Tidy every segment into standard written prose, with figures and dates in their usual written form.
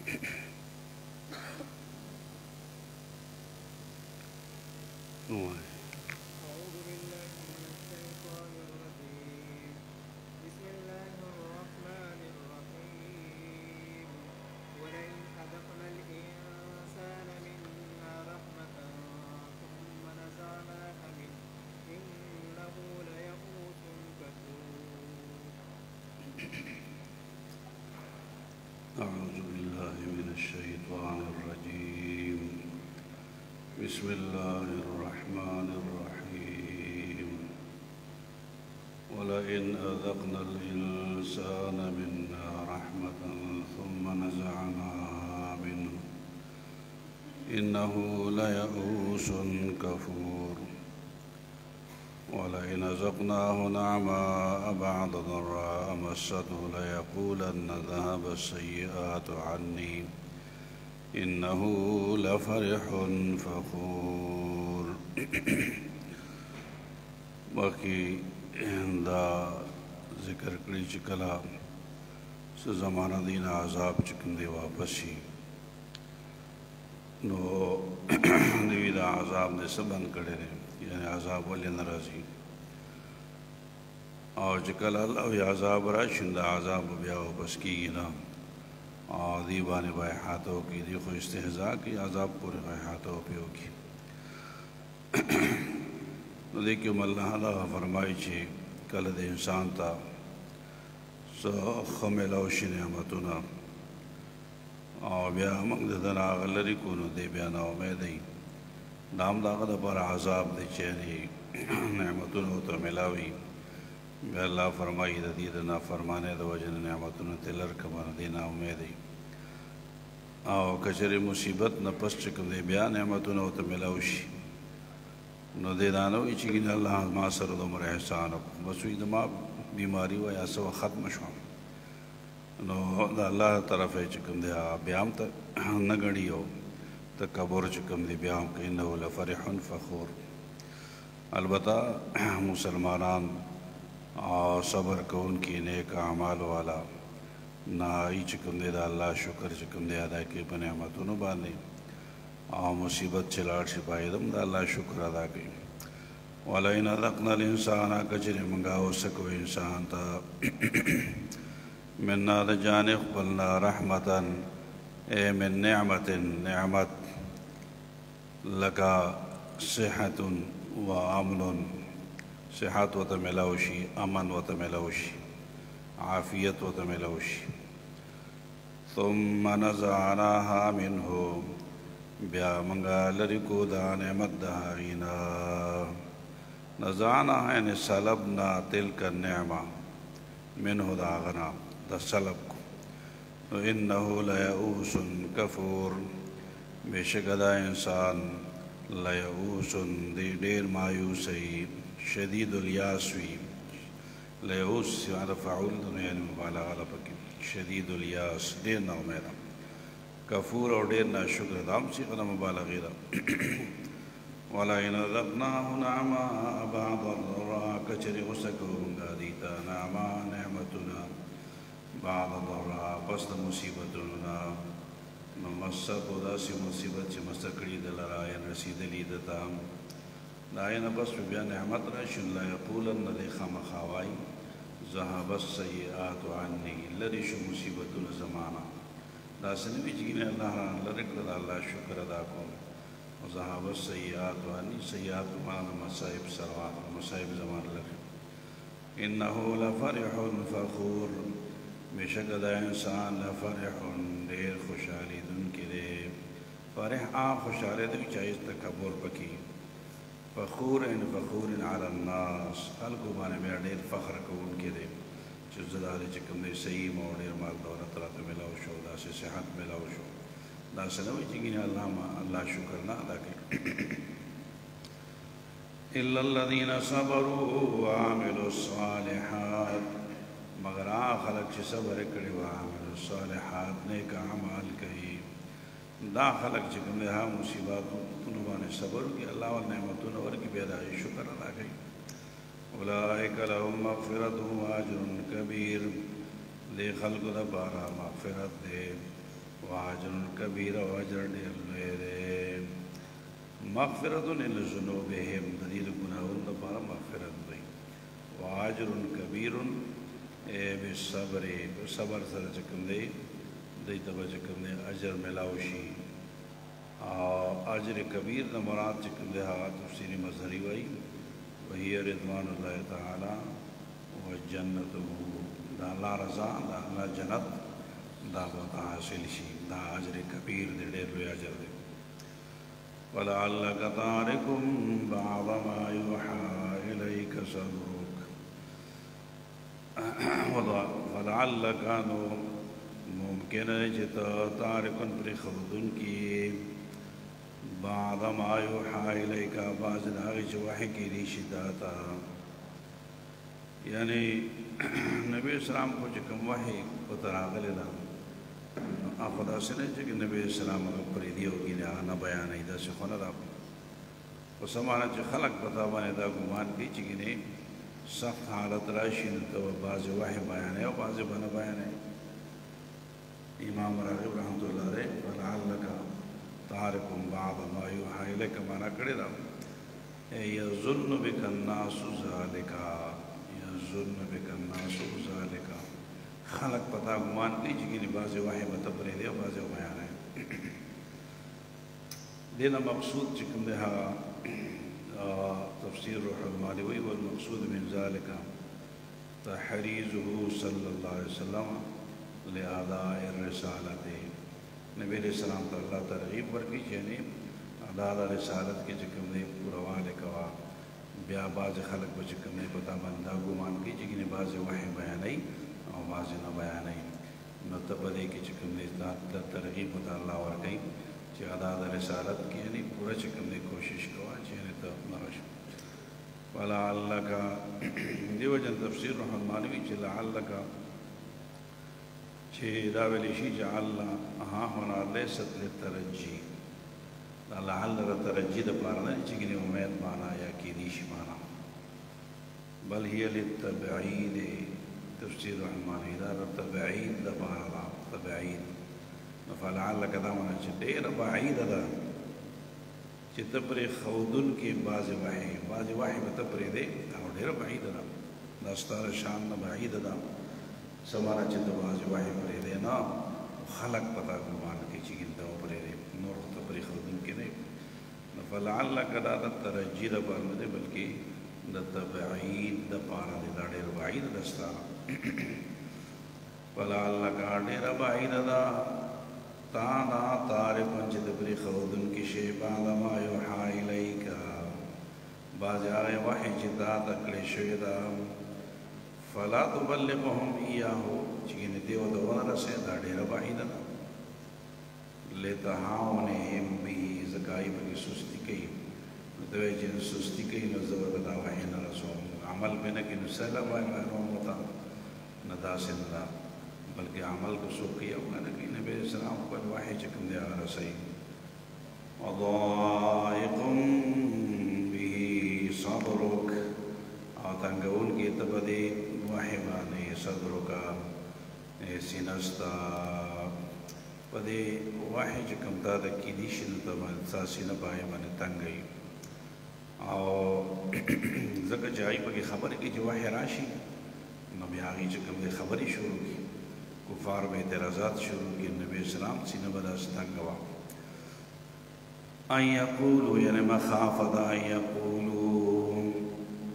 أعوذ بالله من الشيطان الرجيم. بسم الله الرحمن الرحيم. ولئن أذقنا الإنسان منا رحمة ثم نزعناها منه إنه ليئوس كفور. أعوذ بالله من الشيطان الرجيم. بسم الله الرحمن الرحيم. ولئن أذقنا الإنسان منا رحمة ثم نزعناها منه إنه ليئوس كفور. ولئن أذقناه نعماء بعد ضراء مسته ليقولن ذهب السيئات عني إنه لفرح فخور. باقی دا ذکر کړي چې کله څه زمانه دین عذاب چې کوم دی واپس شي نو دوی دا عذاب دې څه بند کړی دی، یعنی عذاب ولې نه راځي، او چې کله الله وي عذاب راشي دا عذاب بیا واپس کېږي نه، او دی باندې به احاطه وکړي، دی خو استهزاء کوي، عذاب پورې به احاطه پرې وکړي. نو دې کې هم الله تعالی فرمایي چې کله د انسان ته څه ښه میلاو شي نعمتونه او بیا موږ د ده نه هغه لرې کړو نو دی بیا ناامیده وي. دا هم د هغه دپاره عذاب دی چې یعنې نعمتونه ورته میلاوي، بیا الله فرمایي د دې د نافرمانۍ د وجې نه نعمتونه ترې لر کړمه نو دی ناامیده وي. او که چېرې مصیبت نه پس چې کوم دی بیا نعمتونه ورته میلاو شي نو دی دا نه وایي چې ګینه الله ما سره دومره احسان وکړو، بس وایي د ما بیماري وه یا څه وه ختمه شوه، نو د الله طرفه چې کوم دی هغه بیا هم ته نه ګڼي او تکبر چې کوم دی بیا هم که انه لفرح فخور. البته مسلمانان او صبر کوونکي نیک اعمال والا نهایي چې کوم دی د الله شکر چې کوم دی ادا کوي په نعمتونو باندې، او مصیبت چې لاړ شي په هغې هم د الله شکر ادا کوي. ولئن اذقنا الانسان که چېرې موږ وسکو انسان ته منا د جانب خپلنا رحمتا ای من نعمت نعمت لکه صحت و امن، صحت ورته میلاو شي، امن ورته میلاو شي، عافیت ورته میلاو شي. ثم نزعناها منه بیا موږ لرې کړو دا نعمت د هغې نه. نزعناها یعنې سلبنا تلک النعمه منه د هغه نه د سلب کو. نو انه لیئوس کفور، بېشکه دا انسان لیئوس دی ډېر مایوسوي، شدید الیاس وي. لیئوس هغه فعول دی نو یعنې مبالغه ده پکې، شدید الیاس ډېر ناامیده، کفور او ډېر ناشکره دا هم صیغه د مبالغې ده. ولئن اذقناه نعماء بعد ضراء که چېرې غوسه کوو موږ هغې ته نعماء نعمتونه بعد ضراء پس د مصیبتونو نه، نو مسته داسې مصیبت چې مسته کړي ده لره یا رسېدلي ده ته د هغې نه پس بیا نعمت راشي نو لیقولن دی خامخا وایي ذهب السیئات عني، لرې شو مصیبتونه زما نه. داسې نه وي چې ګینې الله رانه لرې کړه د الله شکر ادا کوم. ذهب السیئات عني، سیئات په معنا د مصایب سره مصایب زما نه لرې. انه لفرح فخور، بېشکه دا انسان لفرح ډېر خوشحالېدونکی دی. فرح عام خوشحالی دی چې هېڅ تکبر پکې. فخور ان فخور علی الناس، خلکو باندې بیا ډېر فخر کوونکی دی چې زه دا دی چې کوم دی صحیح ما ډېر مال دولت راته میلاو شو، داسې صحت میلاو شو. داسې نه وایي چې ګینې الله شکر نه ادا کوي. الا الذین صبروا وعملوا الصالحات، مگر هغه خلک چې صبر کړي وعملوا الصالحات نیک اعمال کوي، دا خلک چې کوم دی هغه مصیباتونو باندې صبر وکړي، الله ول نعمتونه ورکړي، بیا د هغې شکر ادا کوي. اولئک لهم مغفرة واجر کبیر، دې خلکو دپاره مغفرت دی واجر کبیر او اجر ډیر لوی دی مغفرة لذنوبهم د دې ګناهونو لپاره مغفرت وي واجر کبیر بالصبر صبر سره چې کوم دی دوی ته به چې کوم دی اجر ملاو شي او اجر کبیر نه مراد چې کوم دی هغه تفسیري مظهري وایي وهي رضوان الله تعالی وجنته دا الله رضا دا الله جنت دا به حاصل شي دا اجر کبیر دی ډېر لوی اجر دی ولعلك تارك بعض ما يوحى إليك صدرك ولعلك ممکن ہے چې تارکن پر خودن کی بعض ما یوحى الیک بعض داغی چې وحی کی دی شداتا یعنی نبی اسلام کو چې کوم وحی کو تراغلی دا خدا سره چې نبی اسلام پر دی او کې نه بیان ایدا څه خو نه دا او سمانه چې خلق پتا باندې دا ګمان کوي چې نه سخت حالت راشي نو بعض وحی بیان او بعض باندې بیان امام راغب رحمت الله علیه ولعلک تارک بعض ما یوحى الیک معنا کړی دا یظن بک الناس ذالک یظن بک الناس ذالک خلق پتا ګمان کوي چې بعض وحی مته پرې دی او بعض بیان ہے دینه مقصود چې کوم دی هغه تفسیر روح المانی وی والمقصود من ذلك تحريزه صلى الله عليه وسلم لأداء الرسالة نبی علیہ السلام ته الله ترغیب ورکړي چې نه ادا د رسالت کې چې کوم دی پرواله کوا بیا باز خلک به چې کوم دی پتا باندې ګومان کوي چې نه باز وحی بیانای او باز نه بیانای نو ته په دې کې چې کوم دی د ترغیب ته الله ورکړي چې ادا د رسالت کې نه پوره چې کوم دی کوشش کوه چې نه ته مرشه ولعلک دیو جن تفسیر رحمانی چې لعلک چې دا ویل شي جعلنا ها هنا ليست للترجي لعل الترجي د پاره نه چې ګنې امید معنا یا کې دي شي معنا بل هي للتبعید تفسیر رحمانی دا تبعید د پاره تبعید فلعلک دا معنا چې ډېر بعید ده چې تپرې خودن کې باز وحی به تپرې دی او ډېر بعید ده دا ستاره شان نه بعید ده سمارا چې د باز وحی پرې دی نه خلق پتا ګمان کې چې ګنده پرې دی نور تپرې خودن کې نه فلعلک دا د ترجی د باندې دی بلکې د تبعید د پاره دی دا ډېر بعید ده ستاره فلعلک ډېر بعید ده تانا تارکن چې د پرې خودن کې شی بعد ما یوحى الیک باز هغه وحی چې دا تکړه شوی دا فلا تبلغهم ایاه چې نه دیو د ونه رسې دا ډېره بعیده ده لتهاونهم به زکای په سستی کوي نو دوی چې سستی کوي نو زه به دا وحی نه رسوم عمل به نه کوي نو سلام وایم وتا نه داسې نه ده بلکې عمل کو څوک کوي او نه کوي نبی اسلام خپل وحی چې کوم دی هغه رسوي وضائق به صبرک او تنګون کې ته به دې وحی باندې صدرک سینستا په دې وحی چې کوم تا د کېدي شي نو ته باندې ستا سینه باندې تنګوي او ځکه چې هغوی پکې خبرې کوي چې وحی راشي نو بیا هغې چې کوم دی خبرې شروع کړي کفار به اعتراضات شروع کړي نبی اسلام سینه به داسې تنګه وه ان یقولو یعنی مخافت ان یقولو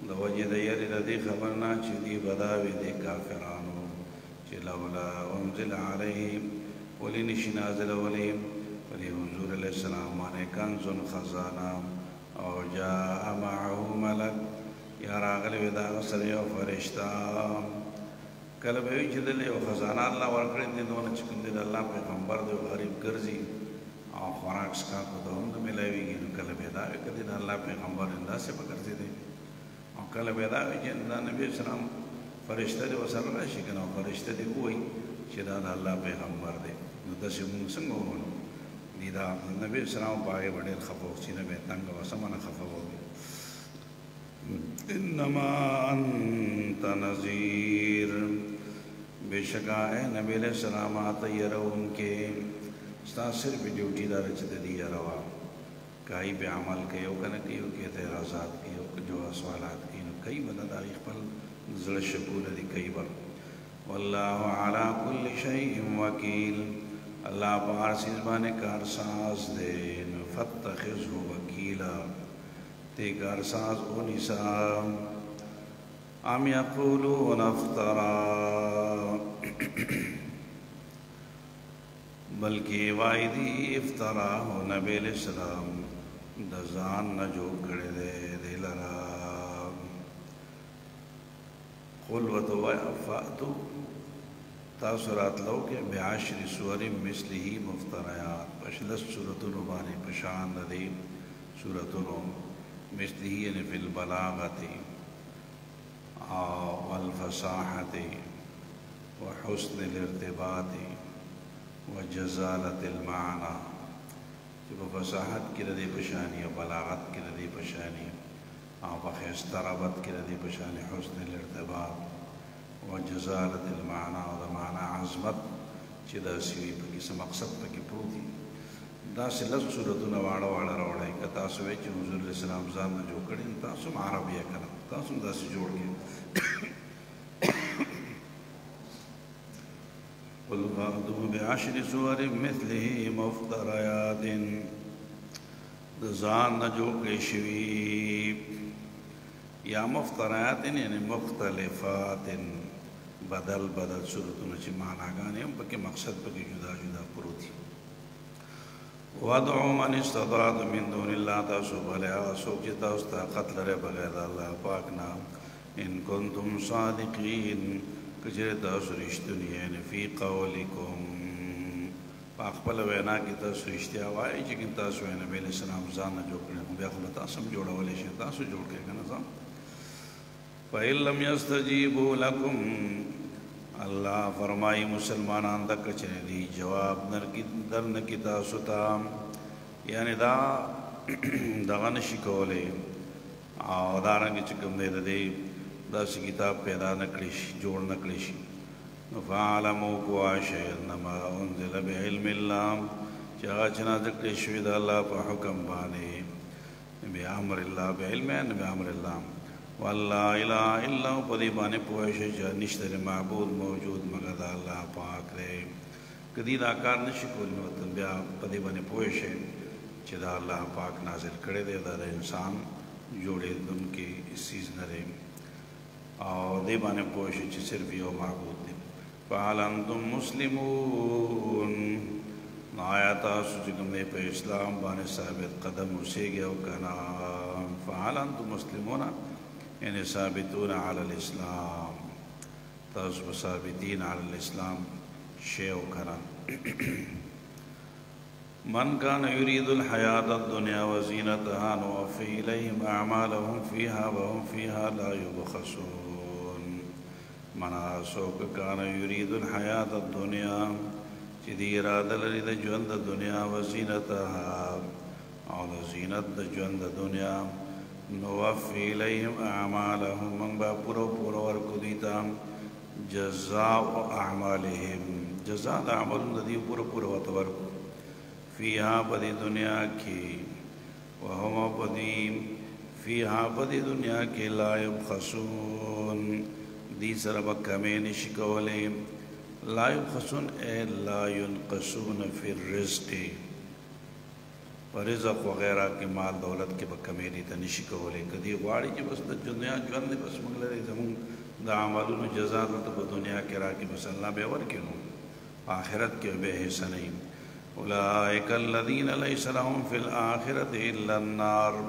د وجې د یرې د دې خبر نه چې دوی به دا وي د کافرانو چې لولا انزل علیهم ولې نشي نازلولی په دې حضور علیه السلام باندې کنز خزانه او جاء معه ملک یا راغلی وي د هغه سره یو فرشته کله به وي چې دلته یو خزانه الله ورکړې دي دونه چې کوم دی د الله پیغمبر دی غریب ګرځي او خوراک څښاک ته هم نه میلاویږي نو کله به دا وي که د الله پیغمبر همداسې به ګرځېدی او کله به دا وي چې دا نبي اسلام فرشته دی ورسره راشي که نه فرشته دی ووایي چې دا د الله پیغمبر دی نو داسې مونږ څنګه ومنو دی دا نبي اسلام په هغې به ډېر خفه و سینه به یې تنګه وه سمنه خفه و انما انت نذیر بے شکا اے نبی علیہ السلام تیرون کے ستا صرف ډیوټي دار چې د دې روا کای به عمل کوي او کنه کوي او کې اعتراضات کوي او جواب سوالات کوي نو کوي بل د خپل زړه شکول دي کوي به والله على كل شيء وكيل الله بار سیز باندې کارساز دے فتخذه وکیلا تے کارساز او نسام ام یقولون افترا بلکہ وایدی افترا ہو نبی علیہ السلام دزان نہ جو کڑے دے دلرا قل وتوفاتو تاثرات لو کے بعشر سور مثله مفتریات پشلس سورتونو باندې پشان دے سورتونو مثله یعنی فی البلاغت والفصاحت وحسن الارتباط وجزالت المعنى جب فصاحت کی ردی پشانی و بلاغت کی ردی پشانی وخیستربت کی ردی پشانی حسن الارتباط وجزالت المعنى و معنى عظمت چې دا سوي په کې څه مقصد پکې پروت دي دا سلس صورتونه واړه واړه راوړی که تاسو وایئ چې حضور علیه السلام ځان نه جوړ کړي تاسو هم عرب یې که نه تاسو هم داسې جوړ کړي قل فأتوا بعشر سور مثله مفتریات د ځان نه جوړ کړی شوي یا مفتریات یعنی مختلفات بدل بدل صورتونه چې معناګانې هم پکې مقصد پکې جدا جدا پروت دي وادعوا من استطعتم من دون الله تاسو بلې هغه څوک چې تاسو طاقت لرئ بغیر د الله پاک نه ان کنتم صادقین که چېرې تاسو رښتوني یعنې فی قولکم په خپله وینا کې تاسو رښتیا وایئ چې کوم تاسو وایئ نبي علیه السلام ځان نه جوړ کړی بیا خو به تاسو هم جوړولی شئ تاسو جوړ کړئ که نه ځان فإن لم يستجيبوا لكم اللہ فرمائی مسلمانان دا کچری جواب در نکی تاسو تا یعنی دا دغه نشي کولی او دارنګه چې کوم دی د دې داسې کتاب پیدا نه کړی شي جوړ نه کړی شي نو فاعلموا پوه شئ انما انزل بعلم الله چې هغه چې نازل کړی شوي د الله په حکم باندې بامر الله بعلم یعنې بامر الله والله اله الا هو پدې باندې پوه شئ چې نشته معبود موجود مگر د الله پاک دی کدی دا کار نشي کولی نو ته بیا پدې باندې پوه شئ چې دا الله پاک نازل کړی دی دا د انسان جوړېدونکی څیز نه دی او دې باندې پوه شئ چې صرف یو معبود دی فهل انتم مسلمون آیا تاسو چې کوم دی په اسلام باندې ثابت قدم اوسېږئ او که نه فهل انتم مسلمون یعنی ثابتون علی الاسلام تاسو ثابتین علی الاسلام شیو کرا من کان یرید الحیات الدنیا وزینتها نوفی الیہم اعمالهم فیها وهم فیها لا یبخسون منا سوک کان یرید الحیات الدنیا چی دی اراده لري د ژوند د دنیا وزینتها او د زینت د ژوند د دنیا نوفی الیہم اعمالهم من با پورو پورو ورکو دیتا جزاء اعمالهم جزاء دا عملون دی پورو پورو ورکو فیہا پدی دنیا کی وہم پدی فیہا پدی دنیا کی لا یبخسون دی سرب کمی نشکولے لا یبخسون اے لا ینقصون فی الرزق رزق وغیرہ کے مال دولت کے بکمی نہیں تا نشی کولے کدی غواړي چې بس د دنیا ژوند دی بس موږ لري زموږ د اعمالونو جزا ته په دنیا کې راکړي بس الله به ورکړي نو آخرت کې به حصہ نه اولئک الذین لیس لهم فی الآخرة الا النار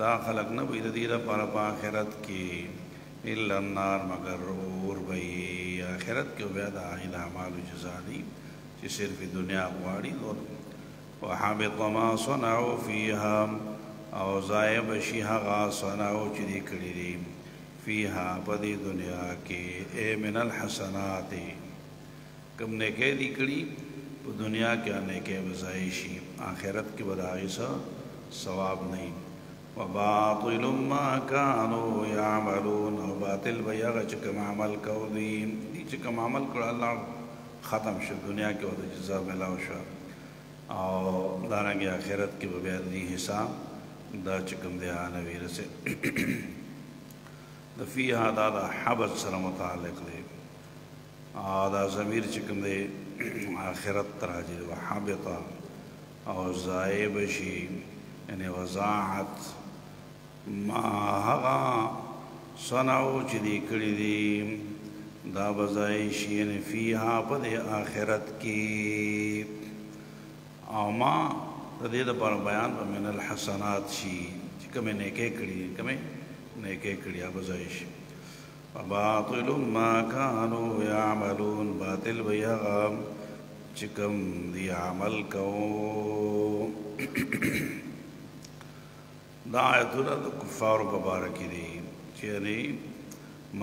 دا خلق نه وي د دې لپاره په آخرت کې الا النار مگر اور وي آخرت کې بیا د اعمالو جزا دی چې صرف دنیا غواړي نور وحبط ما صنعوا فيها او ضایع بشي هغه صنعوا چې دي کړي دي فيها په دې دنیا کې اے من الحسنات کوم نیکۍ دي کړي په دنیا کې نیکۍ به ضایع شي آخرت کې به د هغې څه ثواب نه وي وباطل ما كانوا يعملون او باطل به هغه چې کوم عمل کو دي چې کوم عمل کړه الله ختم شو دنیا کې ورته جزا میلاو شوه او دارنګه آخرت کې به بیا دې حساب دا چې کوم دی نوی رسې د فیها دا د حبس سره متعلق دی او دا ضمیر چې کوم دی آخرت ته راځي وحبط او ضایع بشي یعنی وضاعت ما هغه صنعو چې دی کړي دي دا به ضایع شي یعنی فیها په دې آخرت کې او ما د دې لپاره بیان به من الحسنات شي چې کومې نیکۍ کړي کومې نیکۍ کړي هغه ضایع شي وباطل ما كانوا يعملون باطل به هغه چې کوم دی عمل کوو دا آیتونه د کفارو په باره کې دي چې یعنی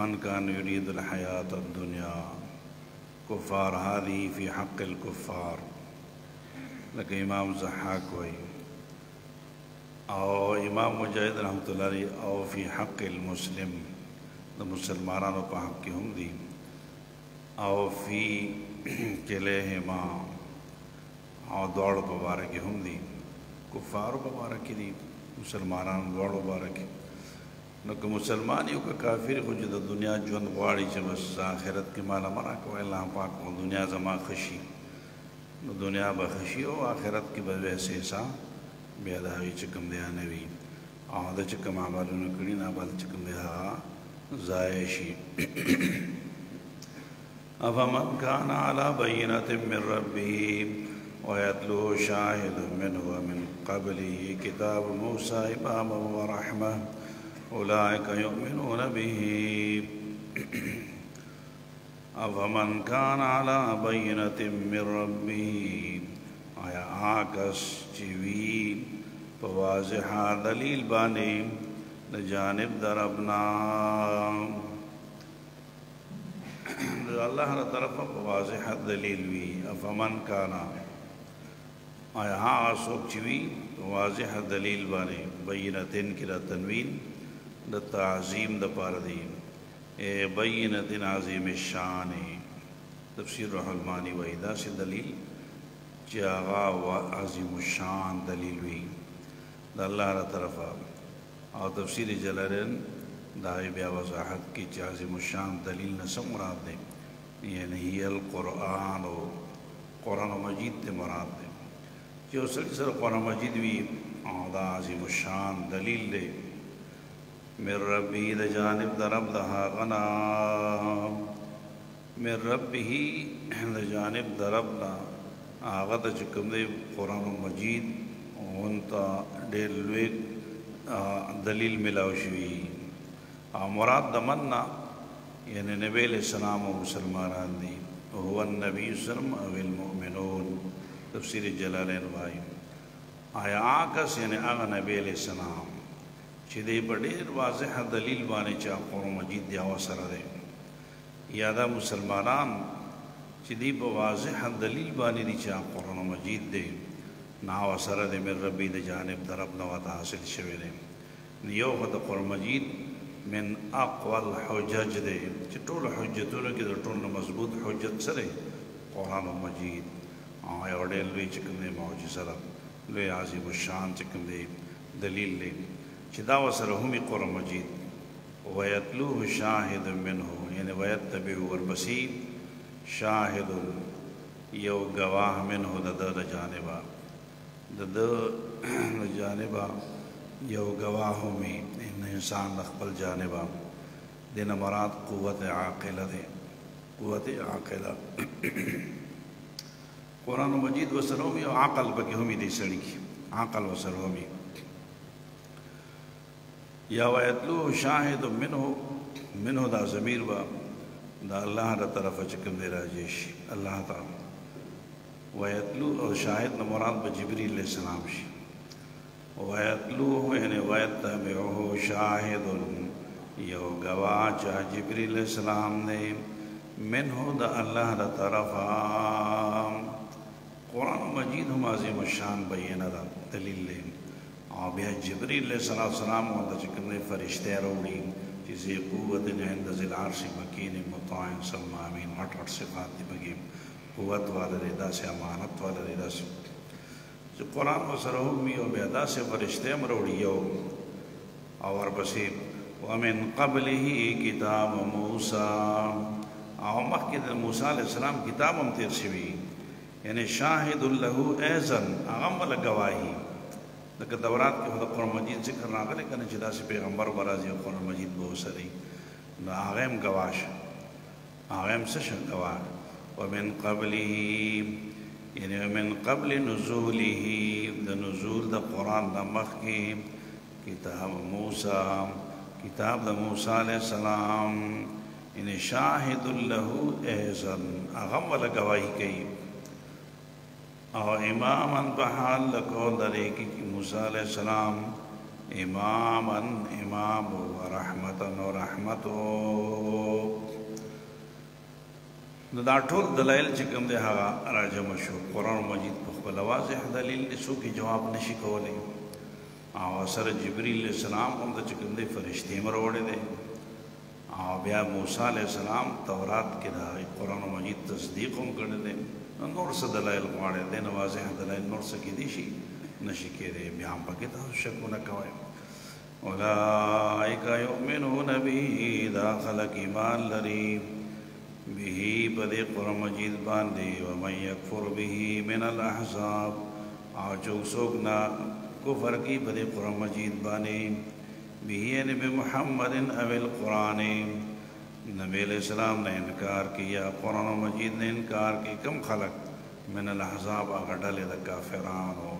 من كان يريد الحياة الدنيا كفار هذه في حق الكفار لکه امام ضحاک وی او امام مجاهد رحمت الله علیه او فی حق المسلم د مسلمانانو په حق کې هم دي او فی کلیهما او دوړو په باره کې هم دي کفارو په باره کې دي مسلمانانو دوړو په باره کې نو که مسلمان یو که کافر خو چې د دنیا ژوند غواړي چې بس آخرت کې مالا مرا کوي الله پاک دنیا زما خشي نو دنیا به خشي او آخرت کې به ویسې حساب بیا د هغې چې کوم دی نه وي او د چې کوم عملونه کړي نه به چې کوم دی هغه ضایع شي افمن كان على بينة من ربه ويتلو شاهد منه ومن قبله كتاب موسى إماما ورحمة أولئك يؤمنون به افمن كان على بينة من ربه آیا آکس چوی پوازحا دلیل بانی لجانب در ابنا اللہ را طرف پوازحا دلیل وی افمن کانا آیا آسوک چوی پوازحا دلیل بانی بینتن کی را تنوین دا تعظیم دا پاردیم اے بینت عظیم الشان تفسیر روح المانی وحیدہ سے دلیل چې هغه عظیم الشان دلیل وي د الله را طرفه او تفسیر جلالین دا بیا وضاحت کی چې عظیم الشان دلیل نه څه مراد دی یعنی هی القرآن او قرآن مجید ته مراد دی چې اوس سره قرآن مجید وي او دا عظیم الشان دلیل دی من ربی د جانب د رب د هغه من ربه د جانب د رب نه هغه ته چې کوم دی قرآن مجید اونته ډېر لوی دلیل ملاو شوي او مراد د من نه یعنی نبی علیہ السلام و مسلمانان دی هو النبی صلی او المؤمنون تفسیر جلالین وایي آیا آکس یعنی هغه نبی علیہ السلام چې دی په ډېر واضح دلیل باندې چې قرآن مجید دی هغه سره دی یا دا مسلمانان چې دی په واضح دلیل باندې دی چې قرآن مجید دی ناو سره دی من ربی د جانب د رب نه ورته حاصل شوی دی یو خو د قرآن مجید من اقوى الحجج دی چې ټولو حجتونو کې د ټولو مضبوط حجت سره قرآن مجید او یو ډېر لوی چې کوم دی معجزه ده لوی عظیم الشان چې کوم دی دلیل دی چې دا ورسره هم قرآن مجید ویتلوه شاهد منه یعنی ویتبع ورپسې شاهد یو گواه منه د جانبه د جانبه یو گواه می ان انسان خپل جانبه دین مراد قوت عاقله ده قوت عاقله قرآن مجید وسره می او عقل پکې هم دي سړي عقل وسره می یا ویتلو شاهد منه دا ضمیر با دا الله را طرف چې کوم دی راځي شي الله تعالی ویتلو او شاهد نه مراد به جبرئیل علیہ السلام شي ویتلوه یعنی ویتبعه شاهد یو گواه چې جبرئیل علیہ السلام نے منه دا الله را طرف قرآن مجید هم عظیم الشان بیانه دا دلیل دی او بیا جبرئیل علیہ السلام ورته چې کوم فرشته راوړي چې ذی قوت عند ذی العرش مکین مطاع ثم امین 8 صفات دی بګي قوت والا داسې امانت والا داسې چې قرآن وسره ومي او بیا داسې فرشتې هم راوړي یو او ورپسې ومن قبله کتاب موسی او مخکې د موسی علیه السلام کتاب هم تیر شوي یعنی شاهد له ایضا هغه هم وله ګواهي لکه تورات کې خو د قرآن مجید ذکر راغلی که نه چې داسې پیغمبر به راځي او قرآن مجید به وسري نو هغه هم ګواه شه هغه هم څه شه ګواه ومن قبله یعنی من قبل نزوله د نزول د قرآن د مخکې کتاب موسی کتاب د موسی علیه السلام یعنی شاهد له ایضا هغه هم وله ګواهي کوي او اماما بحال لکو دلی کی موسیٰ علیہ السلام اماما امام و رحمتا و رحمتو دا ټول دلائل چکم دے هغه راجم شو قرآن مجید په خپل واضح دلیل نسو کی جواب نشي کولی او سره جبریل علیہ السلام هم د چکم دے فرشتې مروړې دي او بیا موسی علیہ السلام تورات کې دا قرآن مجید تصدیق هم کړی دی نور څه دلایل غواړي دین واضح دلایل نور څه کې دي شي نشي کېدی بیا هم پکې تاسو شکونه کوئ اولئک یؤمنون به دا خلق ایمان لري به په دې قرآن مجید باندې ومن یکفر به من الاحزاب او څوک نه کفر کوي په دې قرآن مجید باندې به یعنی بمحمد او القرآن نبی علیہ السلام نے انکار کیا قرآن مجید نے انکار کی کم خلق من الاحزاب اغڈل دا کافرانو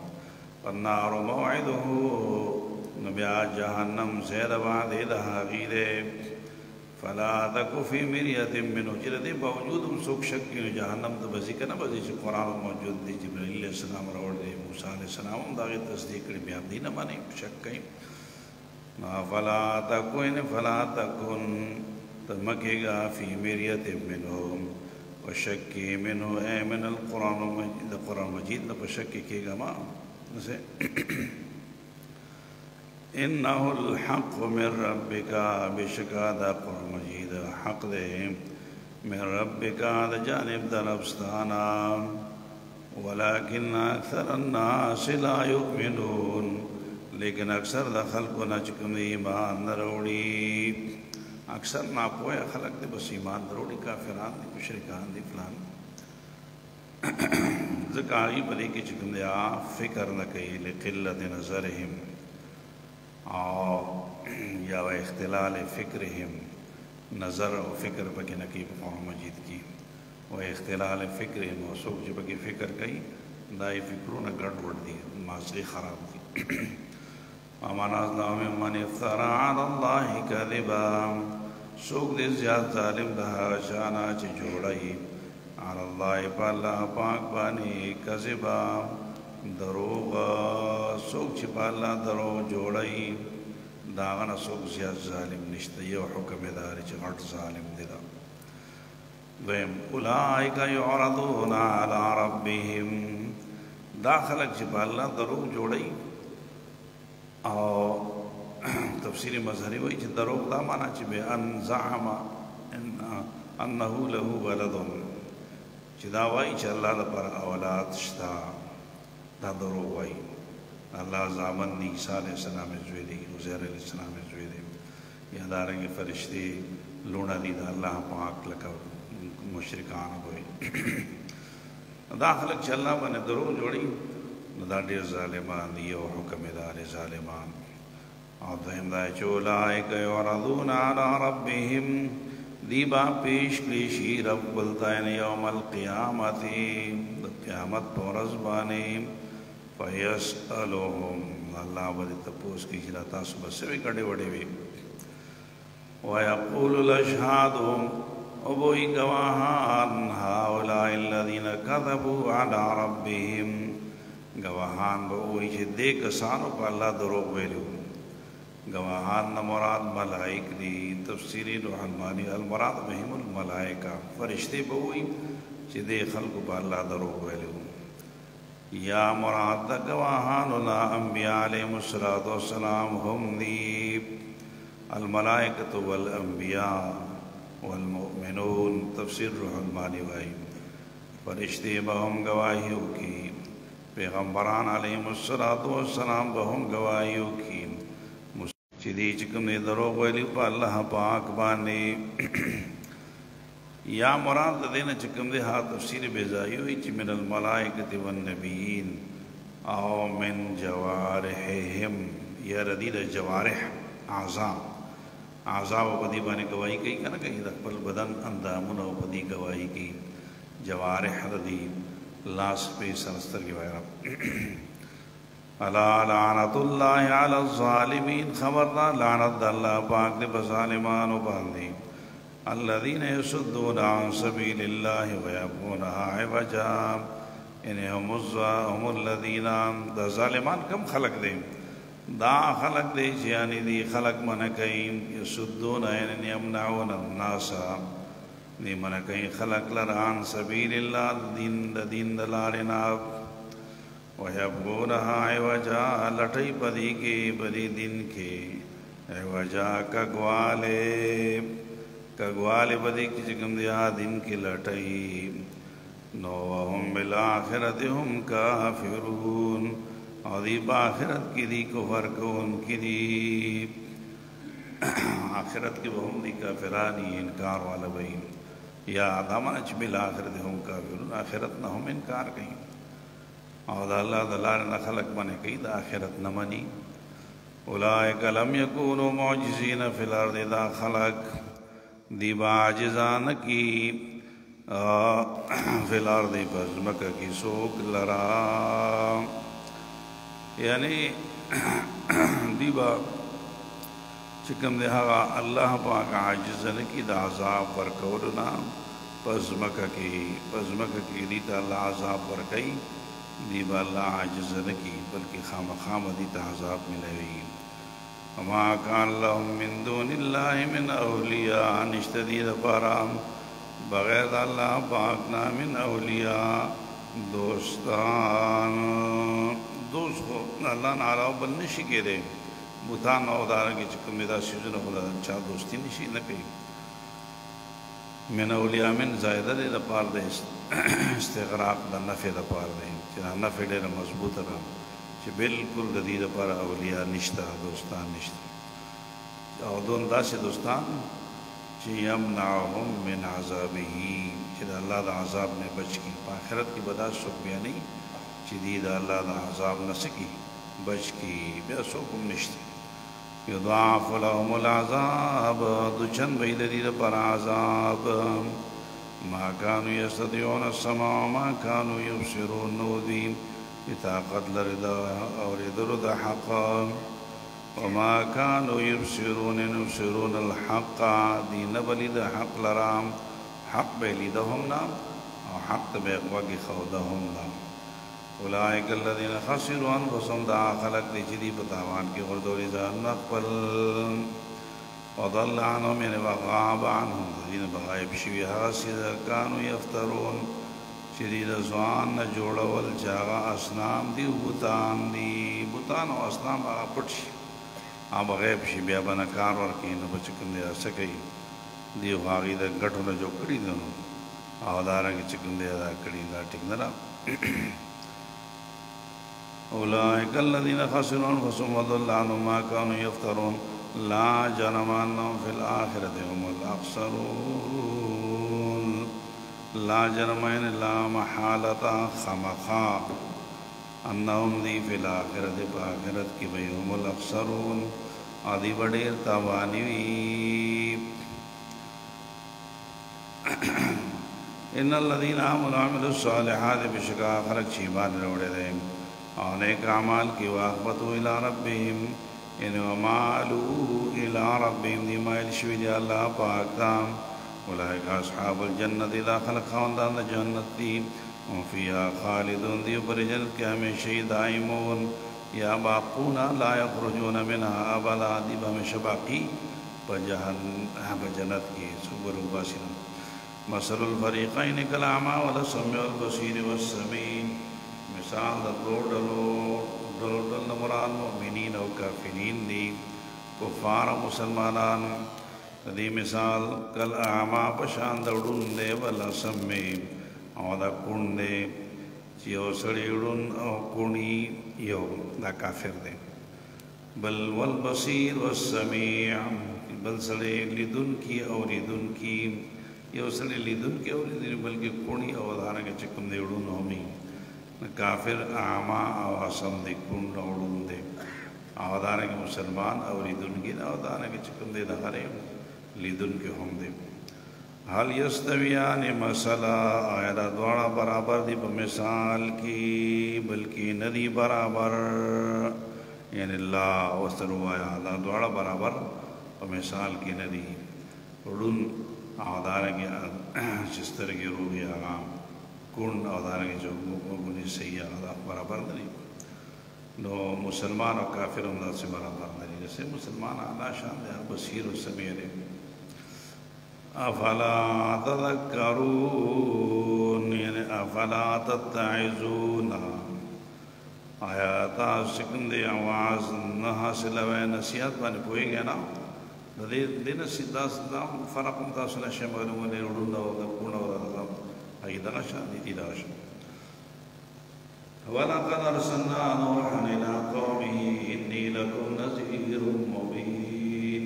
فالنار موعده نبی آج جہنم زید بعد دہا غیدے فلا تکو فی مریت منو چردی باوجود ہم سوک شکی جہنم دا بزی کا نا بزی چی قرآن موجود دی جبریل علیہ السلام روڑ دے موسیٰ علیہ السلام ہم داغی تصدیق کری بیاب دی نمانی شک کئی فلا تکن تمکے گا فی مریت منہم وشکی منہ اے من القرآن مجید قرآن مجید نہ پشکی کے گا ما اسے انہو الحق من ربکا بشکا دا قرآن مجید حق دے من ربکا دا جانب دا ربستانا ولیکن اکثر الناس لا یؤمنون لیکن اکثر دا خلقو نچکم ایمان نروڑی اکثر ناپویا خلق دے بس ایمان دروڑی کافران دی مشرکان دی فلان ذکاری بلی کی چکم دے فکر نہ کئی لقلت نظرہم یا و اختلال فکرہم نظر و فکر پکی نکی قرآن مجید کی و اختلال فکرہم و سوک جب کی فکر کئی دائی فکرون گڑ وڑ دی مازغی خراب دی ومن اظلم ممن افترى على الله كذبا سوک دے زیاد ظالم دہا شانا چی جوڑائی علی اللہ پا اللہ پاک بانی کذبا دروغ سوک چی پا اللہ دروغ جوڑائی داغنا سوک زیاد ظالم نشتا یو حکم داری چی غٹ ظالم دیدا دویم اولائک یعرضون علی ربهم داخلک چی پا اللہ دروغ جوڑائی او تفسیر مظہری وی چی دروغ دا مانا چی بے ان زعم انہو لہو ولدن چی دا وی چی اللہ دا پر اولاد شتا دا دروغ وی اللہ زامن دی عیسیٰ علیہ السلام ازوی دی عزیر علیہ السلام ازوی دی یا دارنگی فرشتی لونا دی دا اللہ پاک لکا مشرکان ہوئی دا خلق چی اللہ بنے دروغ جوڑی دا دیر ظالمان دیو حکم دار ظالمان اور دوہم دا چولائک یعرضون علی ربهم دیبا پیش کلیشی رب بلتائن یوم القیامت قیامت پورزبانی فیسألوهم اللہ بدی تپوس کی جلاتا صبح سے بھی کڑے وڑے بھی ویقول الاشہادهم ابوئی گواہان هؤلاء الذین کذبوا علی ربهم گواہان بوئی چھ دے کسانو پا اللہ دروغ ویلو گواہان مراد ملائک دی تفسیری روح المانی المراد بهم الملائکہ فرشتے بوئی چھ دے خلق پا اللہ دروغ ویلو یا مراد دا گواہان لا انبیاء علیہ السلام ہم دی الملائکۃ والانبیاء والمؤمنون تفسیر روح المانی وائی فرشتے بہم گواہیوں کی پیغمبران علیهم الصلاۃ والسلام به هم گواهیو کی چې دې چې کوم دې دروغ ویلي په الله پاک باندې یا مراد د دې نه چې کوم دې ها تفسیر بیزایی وي چې من الملائکة والنبیین او من جوارحهم یا ردی د جوارح اعضاء په دې باندې گواہی کوي کنه کوي د خپل بدن اندامونه په دې گواہی کوي جوارح د دې لاس په سرستر کې وایره الا لعنت الله علی الظالمین خبردار لعنت الله پاک دې په ظالمانو باندې الذين يصدون عن سبيل الله ويبغونها عوجا انهم الذين د ظالمان کم خلق دي دا خلق دي چې یعنی دي خلق من کوي يصدون يعني يمنعون الناس دي من کوي خلق لران سبيل الله دین د لارنا ويبغونها عوجا لټي پدې کې بری دین کې عوجا کګواله بدی کی چې کوم دی دین کې لټای نو هم بالآخرت هم کافرون او دی آخرت کې دی کفر کوون کې دی آخرت کې هم دی کافرانی انکار والا وي یا دمن چې بالآخرت هم کافرون آخرت نه هم انکار کوي او د الله د لارې نه خلق باندې کوي د آخرت نه مني اولئک لم یکونوا معجزین فی الارض دا خلق دی باعجزان کی فی الارض بزمکہ کی سوک لرا یعنی دی با چکم دی حقا اللہ پاک عاجزن کی دا عذاب ورکولنا بزمکہ کی دیتا اللہ عذاب ورکی دی با اللہ عاجزن کی بلکہ خام دیتا عذاب ملوی وما كان لهم من دون الله من اولیاء نشتدید پارام بغیر اللہ پاکنا من اولیاء دوستان دوست کو اللہ نعراو بل نشی کے دے بوتان او دارا کی چکم دا سیزن خدا چاہ دوستی نشی نکی من اولیاء من زائدہ دے دا پار دے استغراق دا نفع دا پار دے چنہ نفع دے مضبوط را چې بالکل د دې لپاره اولیاء نشته دوستان نشته او دون داسې دوستان چې یمنعهم من عذابه چې د الله د عذاب نه بچ کی په آخرت کې بدا څوک بیا نه چې دې د الله د عذاب نه سکی بچ کی بیا څوک هم نشته یضاعف لهم العذاب دوچن به د دې لپاره عذاب ما كانوا يستطيعون السمع ما كانوا يبصرون نودي طاقت لردا اور درد حق وما كانوا يبصرون الحق دین بلید حق لرام حق بلیدهم نام او حق بیقوگی خودهم نام اولئک الذین خسروا انفسهم دا خلق دی چی دی بتاوان کی غردوری زان نقبل وضل عنهم یعنی وغاب عنهم دین بغائب شوی حاسد کانو یفترون شدید زوان نه جوړول چاغه اسنام دی بوتان او اسنام هغه پټ شي هغه غیب شي بیا باندې کار ورکړي نو بچ کوم دی اسکه دی هغه د غټو نه جوړ کړی نو او دارنګ چې کوم دی دا کړی دا ټیک نه را اولئک الذین خسروا انفسهم وضل عنهم ما كانوا يفترون لا جرم انهم في الاخره هم الاخسرون لا جرمین لا محالتا خمخا انہم دی فی الاخرت پا آخرت کی بیہم الاخسرون آدھی بڑیر تاوانیوی ان الذین آمنوا وعملوا الصالحات بشکا خلق چیمان روڑے دے اور نیک اعمال کی واقبتو الى ربهم ان ومالو الى ربهم دی مائل شوی دی اللہ پاک تام اولئک اصحاب الجنت داخل خواندان جنت دی وفیها خالدون دی پر جنت کے ہمیشہ دائمون یا باقون لا یخرجون منها ابدا دی ہمیشہ باقی جنت کی سبر الباسر مثل الفریقین کالاعمی والسمیع والبصیر والسمیع مثال دل مراد مؤمنین و کافرین دی کفار مسلمانان دی مثال کل اعما پشان دوڑن دے والا سمی او دا کن دے چې یو سړی ړوند او کوڼی یو دا کافر دی بل والبصیر والسمیع بل سړی لیدونکی اوریدونکی یو سړی لیدونکی اوریدونکی بلکې کوڼی او دارنګه چې کوم دی ړوند همي کافر اعما او اصم دی کوڼ او ړوند دی او دارنګه مسلمان اوریدونکی او دارنګه چې کوم دی دغه لیدونکی هم دی حال یستویان مثلا آیا دا دواړه برابر دی په مثال کې بلکې ندی برابر یعنی الله وسلوایا دا دواړه برابر په مثال کې ندی ړوند او دارنګه چې سترګې روغي هغه کون او دارنګه چې وګونی صحیح هغه برابر ندی نو مسلمان او کافر هم داسې برابر ندي جیسے مسلمان اعلی شان دی بصیر او سمیع دی افلا تذکرون یعنی افلا تتعظون آیا تاسو کوم دی आवाज نه حاصلوي نصیحت باندې پوهیږئ نه د دې نصیحت دا فرق هم تاسو نشه معلومه نه ورونه او د کونه او د ایدا شان دي دا شان ولقد ارسلنا نوحا الى قومه اني لكم نذير مبين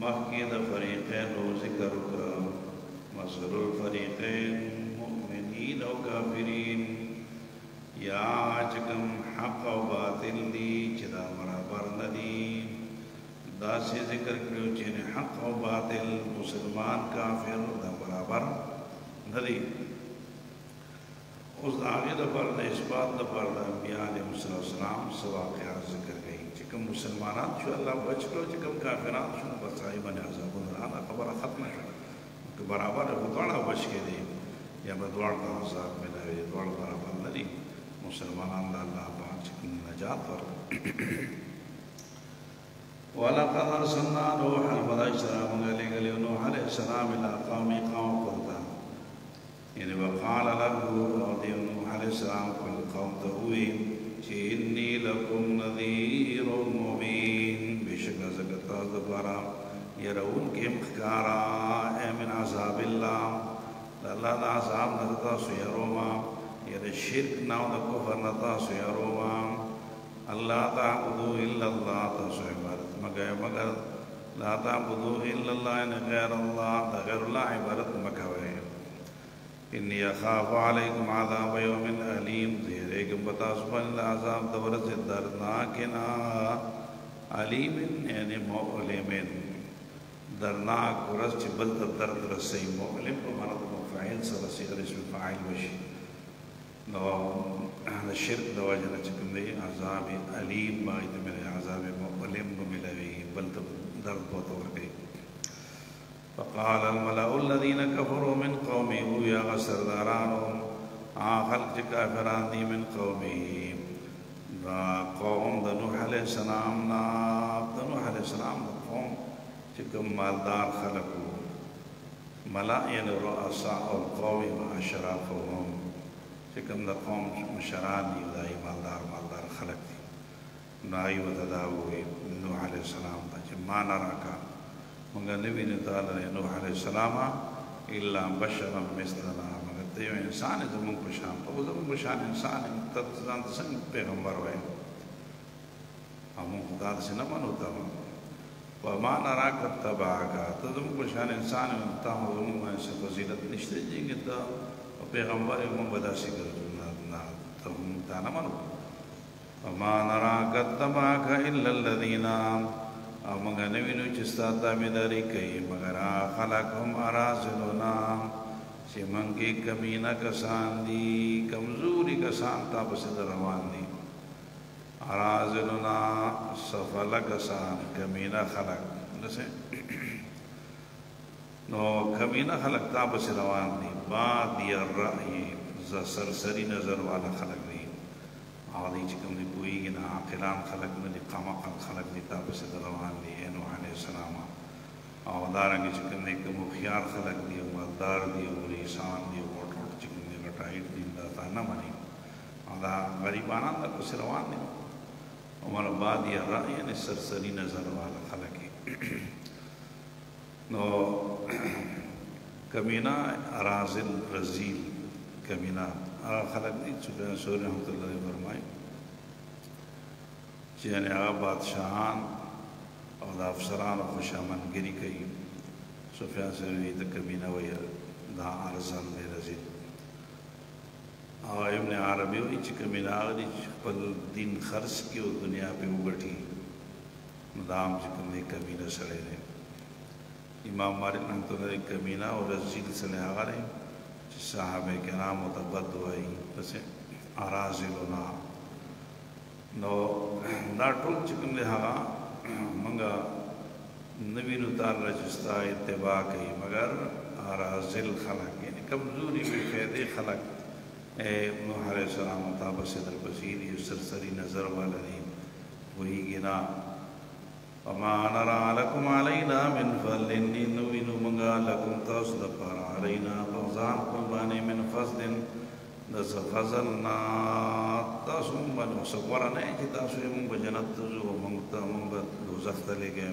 مخکې د فریقین او ذکر وکړه مثل الفریقین مؤمنین او کافرین یا چې کوم حق او باطل دي چې دا برابر نه دي داسې ذکر کړو چې حق او باطل مسلمان کافر دا برابر نه دي اوس د هغې دپاره د اثبات دپاره د انبیا علیهم السلام څه واقعات ذکر کوي چې کوم مسلمانان شو الله بچ کړو چې کوم کافران شو بس هغې باندې عذابونه راغله خبره ختمه شوه که برابر دواړه بچ کېدی یا به دواړو ته عذاب ملاوي دواړه برابر نه دي مسلمانان د الله پاک چې کوم نجات ورکړي ولقد ارسلنا نوحا فلا السلام علیه نوح علیه السلام الى قومه قوم قرطان یعنی وقال له نوح علیہ السلام کل قوم تهوی چی انی لکم نذیر مبین بشک زکتا دبارا یرون کے مخکارا اے من عذاب اللہ اللہ دا عذاب نتا سیروما یر شرک ناو دا کفر نتا سیروما اللہ تعبدو الا اللہ تاسو عبادت مگر لا تعبدو الا اللہ غیر اللہ دا غیر اللہ عبادت مکوئے انی اخاف علیکم عذاب یوم علیم زیریکم بتاسبن عذاب دورت دردناکنا علیم یعنی مؤلم دردناک ورس چی بلد درد رسی مؤلم پر مرد مفعیل سرسی اسم فاعل وشی نو شرک دواجنا چکم دی عذاب علیم باید میرے عذاب مؤلم بملوی بلد درد بطور گئی فقال الملأ الذين كفروا من قومه يا غسردارانهم خلق كافران دي من قومه قوم د نوح عليه السلام نوح عليه السلام قوم چکم مالدار خلقو ملأ یعنی رؤساء القوم واشرافهم چکم د قوم مشران دي دای مالدار خلق دي نای وتداوي نوح عليه السلام چې ما نراکا مگر نبی نے تعالی نوح علیہ السلام الا بشرا مثلنا مگر ته انسان زمون په شان په زمون په شان انسان ته ځان څنګه پیغمبر وای همون خدا څخه نه منو تا و ما نراک تبعک ته زمون په شان انسان ته زمون باندې فضیلت نشته چې ته پیغمبر مون بداسي ګرځو نه ته نه منو وما نراک تبعک الا الذين او مگر نوینو چستا تابیداری کئی مگر خلق هم ارازلونا چی منگی کمینہ کسان دی کمزوری کسان تا بسید روان دی ارازلونا سفل کسان کمینہ خلق جیسے نو کمینہ خلق تا بسید روان دی بادی الرأی سرسری نظر والا خلق دی آدھی چکم دی پوئی گی نا عاقلان خلق ندی قمقل خلق دی تابس روان دی نوح علیہ السلام او دارنگی چکم دی کم خیار خلق دی مالدار دی لیسان دی ووٹ چکم دی غٹائٹ دی داتا نمانی دا غریبانان دا پس روان دی عمر بادی الرأی یعنی سرسری نظر والا خلقی نو کمینہ ارازل رزیل کمینا هغه خلک دي چې سوري رحمت الله علیه فرمایي چې یعنی هغه بادشاهان او د افسرانو خوشامدګري کوي سفیان ثوری د کمینا ویل دا ارزان دی رزید او ابن عربی وایي چې کمینا هغه دي چې خپل دین خرڅ کړي او دنیا په وګټي نو دا هم چې کوم دی کمینا سړی دی امام مالک رحمت الله علیه کمینا او رزید سره هغه دی چې صحابه کرامو ته بد وایي پسې اراذلنا نو دا ټول چې کوم دی هغه منګه نبی نو تعالی رجستا اتباع کوي مگر اراذل خلق یعنی کمزوری بے فائدے خلق نوح علیہ السلام مطابق صدر بصیر یہ سرسری نظر والا نہیں وہی گنا وما نرى لكم علينا من فضل نوین منگا لکم تصد پر علینا فوزان قربانی من فضل دس فضلنا تاسو من سقورا نہیں کہ تاسو من بجنت تزو منگتا من دوزخ تلے گئے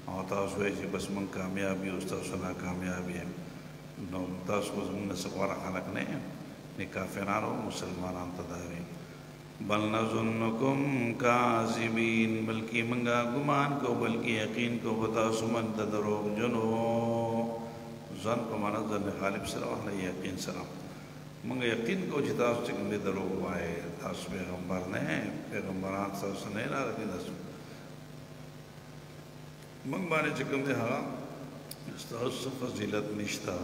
اور تاسو ہے کہ بس من کامیابی اس تاسو نا کامیابی ہے نو تاسو من سقورا خلق نہیں کافرانو مسلمانان تداوی بل نظنکم کاذبین بلکی منگا گمان کو بلکی یقین کو بتا سمن تدروغ جنو ظن کو مانا ظن غالب سره وحنا یقین سره منگا یقین کو چې تاسو چې کوم دروغ وایي تاسو پیغمبر نه پیغمبران تاسو نه راغلي تاسو منګ باندې چې کوم دی هغه تاسو فضیلت نشتا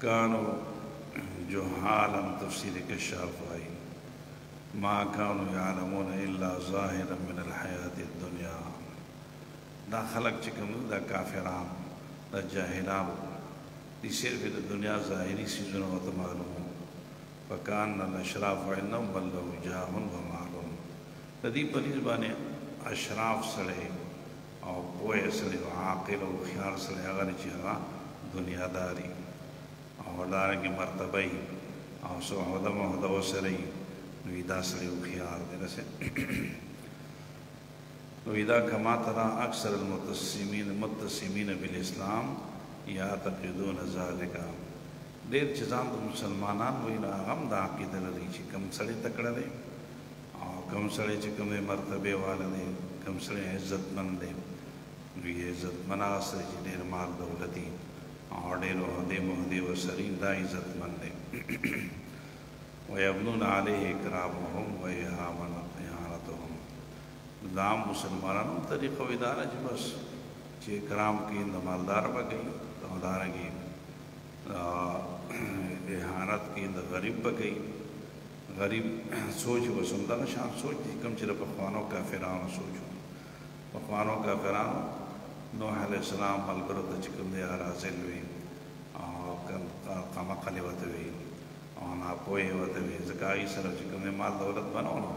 کانو جهالا تفسیر کشاف آئی ما كانوا يعلمون الا ظاهرا من الحیات الدنیا دا خلق چکم دا کافران دا جاہلان دی صرف دا دنیا ظاہری سیزن و معلوم فکان الاشراف عنهم بل له جاه ومعلوم دا دی پلیز بانے اشراف سڑے او بوئے سڑے و عاقل و خیار سڑے اگر چیغا دنیا داری او دارنگی مرتبی او سو عہدہ محدہ و سری نویدہ سری و خیار دینا سے نویدہ کما ترا اکثر المتسمین بالاسلام یا تقیدون ذالکا دیر چیزان تو مسلمانان وینا غم دا عقید لری چی کم سڑی تکڑا دے او کم سڑی چی کم مرتبے والا دے کم سڑی عزت مند دے نوی عزت مناصر چی دیر مال دولتی اور دیر وحدی محدی و سرین دا عزت مندے وَيَبْنُونَ عَلَيْهِ اِكْرَامُهُمْ وَإِحَانَتُهُمْ دام مسلمانوں طریقہ ادارہ جی بس چی اکرام کی مالدار بگئی تو ادارہ کی احانت کی غریب بگئی غریب سوچ وسندہ شان سوچ دی کم چرا پخوانوں کا فرانو سوچو پخوانوں کا فرانو نوح علیہ السلام ملگرو تا چکم دے آرازل وی قمق علی وطوی ناپوئی وطوی زکائی سر چکم دے مال دولت بنونو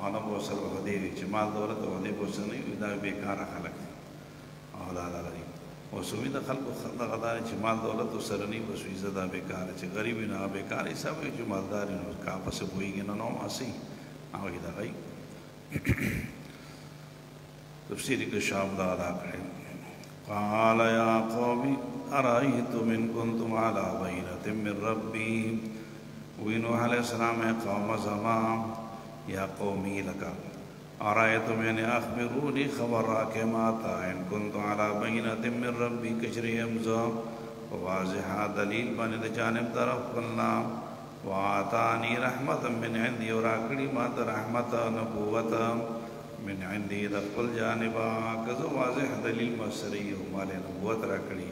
آنا بو سر وحدیوی چی مال دولت وحدی بو سر نہیں ویدہ بیکارا خلق دی اولاد آلاری و سوی دا خلق خلق غداری چی مال دولت و سر نہیں بس ویزہ دا بیکارا چی غریبی نا بیکاری سب چی مالداری نو کاپس بوئی گی نا نوم آسی آوی دا غی تفسیری کے شام دا ادا کریں قال یا قومی ارائیتم ان کنتم علی بینۃ من ربی وینوح علیہ السلام قوم زمان یا قومی لکا ارائیتم یعنی اخبرونی خبر راکے ماتا ان کنتم علی بینۃ من ربی کشری امزا واضحہ دلیل بانی جانب طرف قلنا وآتانی رحمتا من عندی اور آکڑی ماتا رحمتا نبوتا من عندی دقل جانبا کذو واضح دلیل مصری مال نبوت رکڑی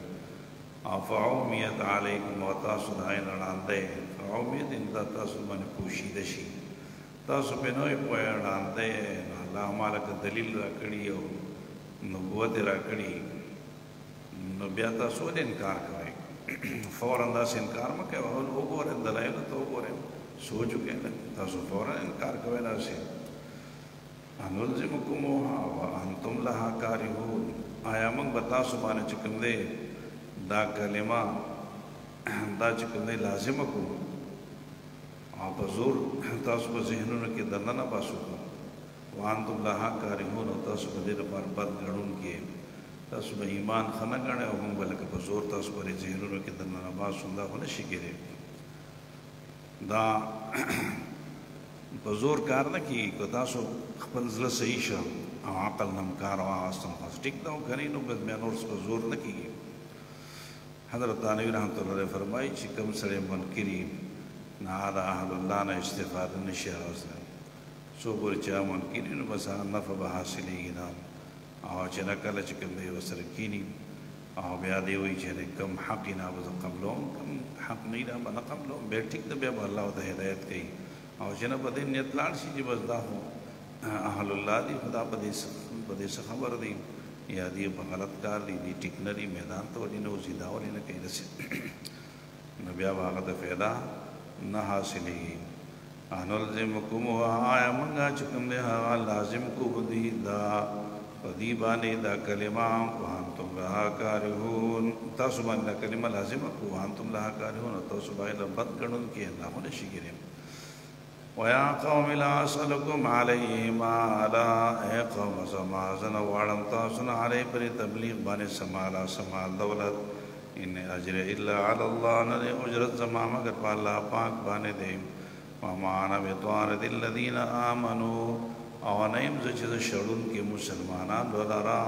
فعومیت علیکم و تاسو دائن ران دے فعومیت انتا تاسو من پوشیدشی تاسو پینوی پویا ران دے اللہ مالک دلیل رکڑی و نبوت رکڑی نبیا تاسو دے انکار کرے فوراً دا سے انکار مکے وہ گورے دلائل تو گورے سوچو کہ تاسو فوراً انکار کرے نا سے انلزمکموها وانتم لها کارہون آیا منگ بتا سبانے چکم دے دا کلمہ دا چکم دے لازم کو آپ زور تاسو با ذہنون کے دندنا باسو کو وانتم لها کارہون تاسو با دیر پر بد گڑون کیے تاسو با ایمان خنہ گڑے اور منگ بلکہ بزور تاسو با ذہنون کے دندنا باسو دا ہونے شکرے دا په زور کار نه کیږي که تاسو خپل زړه صحیح شه او عقل نه م کار واخیستل خو ټیک ده کنی نو بس بیا نور په زور نه کیږي حضرت تانوي رحمت الله علیه فرمایي چې کوم سړی منکري نه د اهل الله نه استفاده نشي اخیستلی څوک ورې چې منکري نو بس نفع به حاصلېږي نه او چې نه کله چې کوم دی ورسره کیني او بیا دی وایي چې کوم حق یې نه به زه قبلوم کوم حق نه یې به نه قبلوم بیا ټیک ده بیا به الله ورته هدایت کوي او چې نه په دې نیت لاړ شي چې بس دا خو اهل الله دي خدا په دې څه خبر دی یا دی په غلط کار دی دی ټیک نه دی میدان ته ولې نه وځي دا ولې نه کوي داسې نو بیا به هغه ته فایده نه حاصلېږي انلزمکموها آیا موږ چې کوم دی هغه لازم کو په دې دا په دې باندې دا کلمه وانتم لها کارهون تاسو باندې دا کلمه لازمه کو وانتم لها کارهون تاسو باندې بد ګڼونکي الله نه شي ګریم ويا قوم لا أسألكم عليه مالا اے قوم زما زنه غواړم تاسو نه علی پر تبلیغ باندې سمالا سمال دولت ان اجر الا على الله نه اجرت زما مگر په الله پاک باندې دی وما انا بطارد الذين آمنوا او نیم ز چې شړون کې مسلمانان ولرا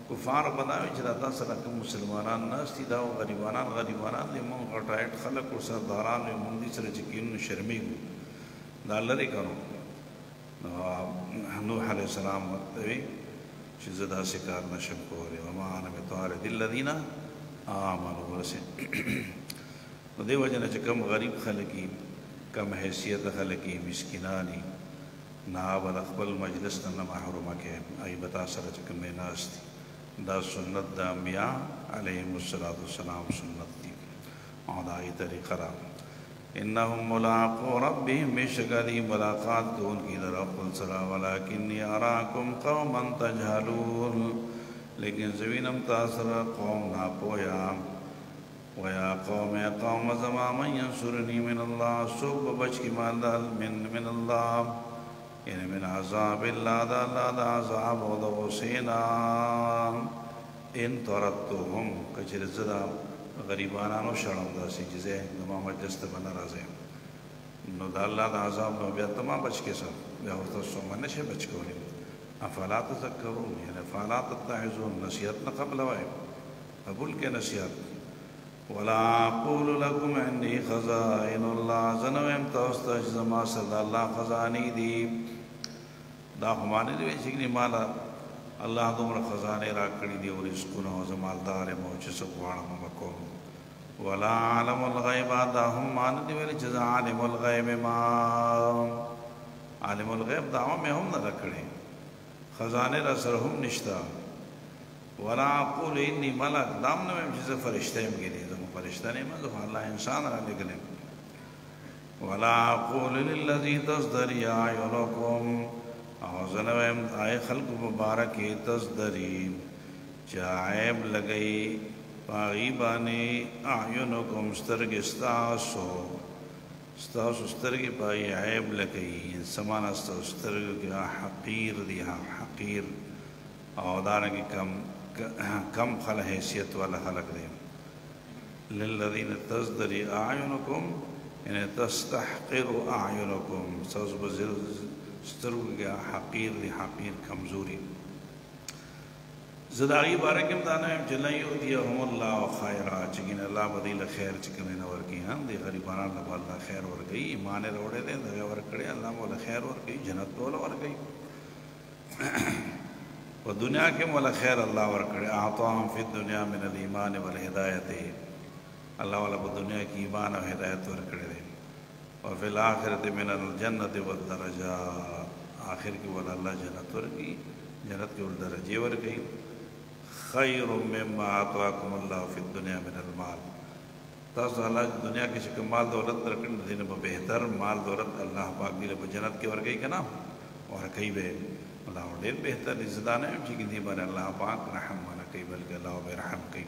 کفار بناوي چې دا سره کوم مسلمانان ناشتي دا غریبانان دي مونږ غټایټ خلک او سرداران مونږ دي سره چې کینو شرمېږو دا لري کړو نوح عليه السلام وتوي چې زه داسې کار نشم کولی وما انا بطارد الذين آمنوا ورسې نو دې وجه نه چې کوم غریب خلک کم حیثیت خلک مسکینانی نه به خپل مجلس نه محرومه کې ای بتا سره چې کوم ناشتي دا سنت د انبیاء علیهم السلام سنت دی او دا ای طریقه را انهم ملاقو ربهم بشکلی ملاقات کون کی در رب سرا ولکنی اراکم قوما تجهلون لیکن زوینم تاثر قوم ناپویا ویا قوم زما من ینصرنی من اللہ سوک بچ کی مالدال من اللہ یعنی من عذاب اللہ دا اللہ دا عذاب و دا غسینا ان طردتهم کچر زدا غریبانانو شړم داسې جزه نما مجلس ته بنا راځي نو دا الله دا عذاب نو بیا تما بچ کې سم بیا ورته سم نشه بچ کولی افلا تذکرون یعنی افلا تتعظون نصیحت نه قبل وای قبول کې نصیحت ولا اقول لكم عندي خزائن الله زنوم تاسو زما صدا الله خزاني دي دا همانه دی چې مالا الله دومره خزانه را کړی دی او رزقونه او زمالدار مو چې څو غواړم وکوم ولا علم الغیب دا هم مان دی ویل چې عالم الغیب ما عالم الغیب دا هم نه کړی خزانه را سره هم نشتا ولا اقول اني ملک دام نه مې چې فرشته يم کې دي زمو فرشته نه ما الله انسان را لګلم ولا اقول للذي تصدري اعينكم او زنویم آئے خلق مبارک تصدری چاہیب لگئی پاغیبانی اعینکم سترگ ستاسو سترگ پائی عیب لگئی سمانا سترگ کیا حقیر دی حقیر او دارنگی کم خل حیثیت والا خلق دی للذین تصدری اعینکم یعنی تستحقر اعینکم ستاسو بزر سترګو کې حقیر دی حقیر کمزوري زداغي بارکم دانه چې نه یو دی هم الله خیرا چې ګین الله بدیل خیر چې کوي نه ورکی هم دی غریبانو له الله خیر ورګي ایمان وروړي دی دا ورکړي الله مولا خیر ورګي جنت ولا ورګي په دنیا کې مولا خیر الله ورکړي اعطاهم فی الدنیا من الايمان والهدایت الله ولا په دنیا کې ایمان او هدایت ورکړي دی وفي الآخرة من الجنة والدرجات آخر کی والا اللہ جنت ورگی جنت کی والدرجے ورگی خیر مما آتواکم اللہ فی الدنیا من المال تاسو اللہ دنیا کی شکل مال دولت رکھن دینے با بہتر مال دولت اللہ پاک دینے با جنت کی ورگی کنا ورکی بے اللہ دیر بہتر رزدانے چکی دی بار اللہ پاک رحم وانا کئی بلکہ اللہ بے رحم کئی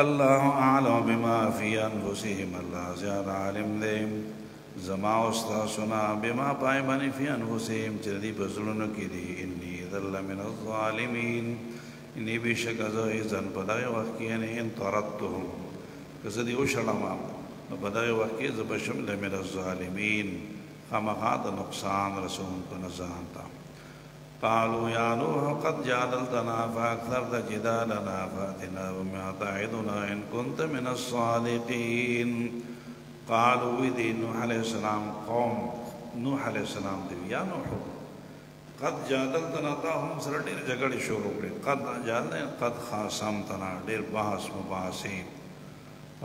اللہ اعلم بما فی انفسهم اللہ زیادہ عالم دے زما استاسنا بما پائے بانی فی انفسهم چردی بزلون کی دی انی ذل من الظالمین انی بیشک ازائی زن پدائی وقت کی یعنی ان طردتهم کسدی او شرما نو په دغه وخت کې زه به شم لمن الظالمین خامخا د نقصان رسوونکو نه ځان ته قالوا یا نوح قد جادلتنا فاکثرت جدالنا فاتنا بما تعدنا ان كنت من الصادقین قالوا وذي نوح علیہ السلام قوم نوح علیہ السلام دی یا نوح قد جادلتنا تا هم سره ډېر جګړې شروع کړې قد جادلتنا قد خاصمتنا ډېر بحث مباحثې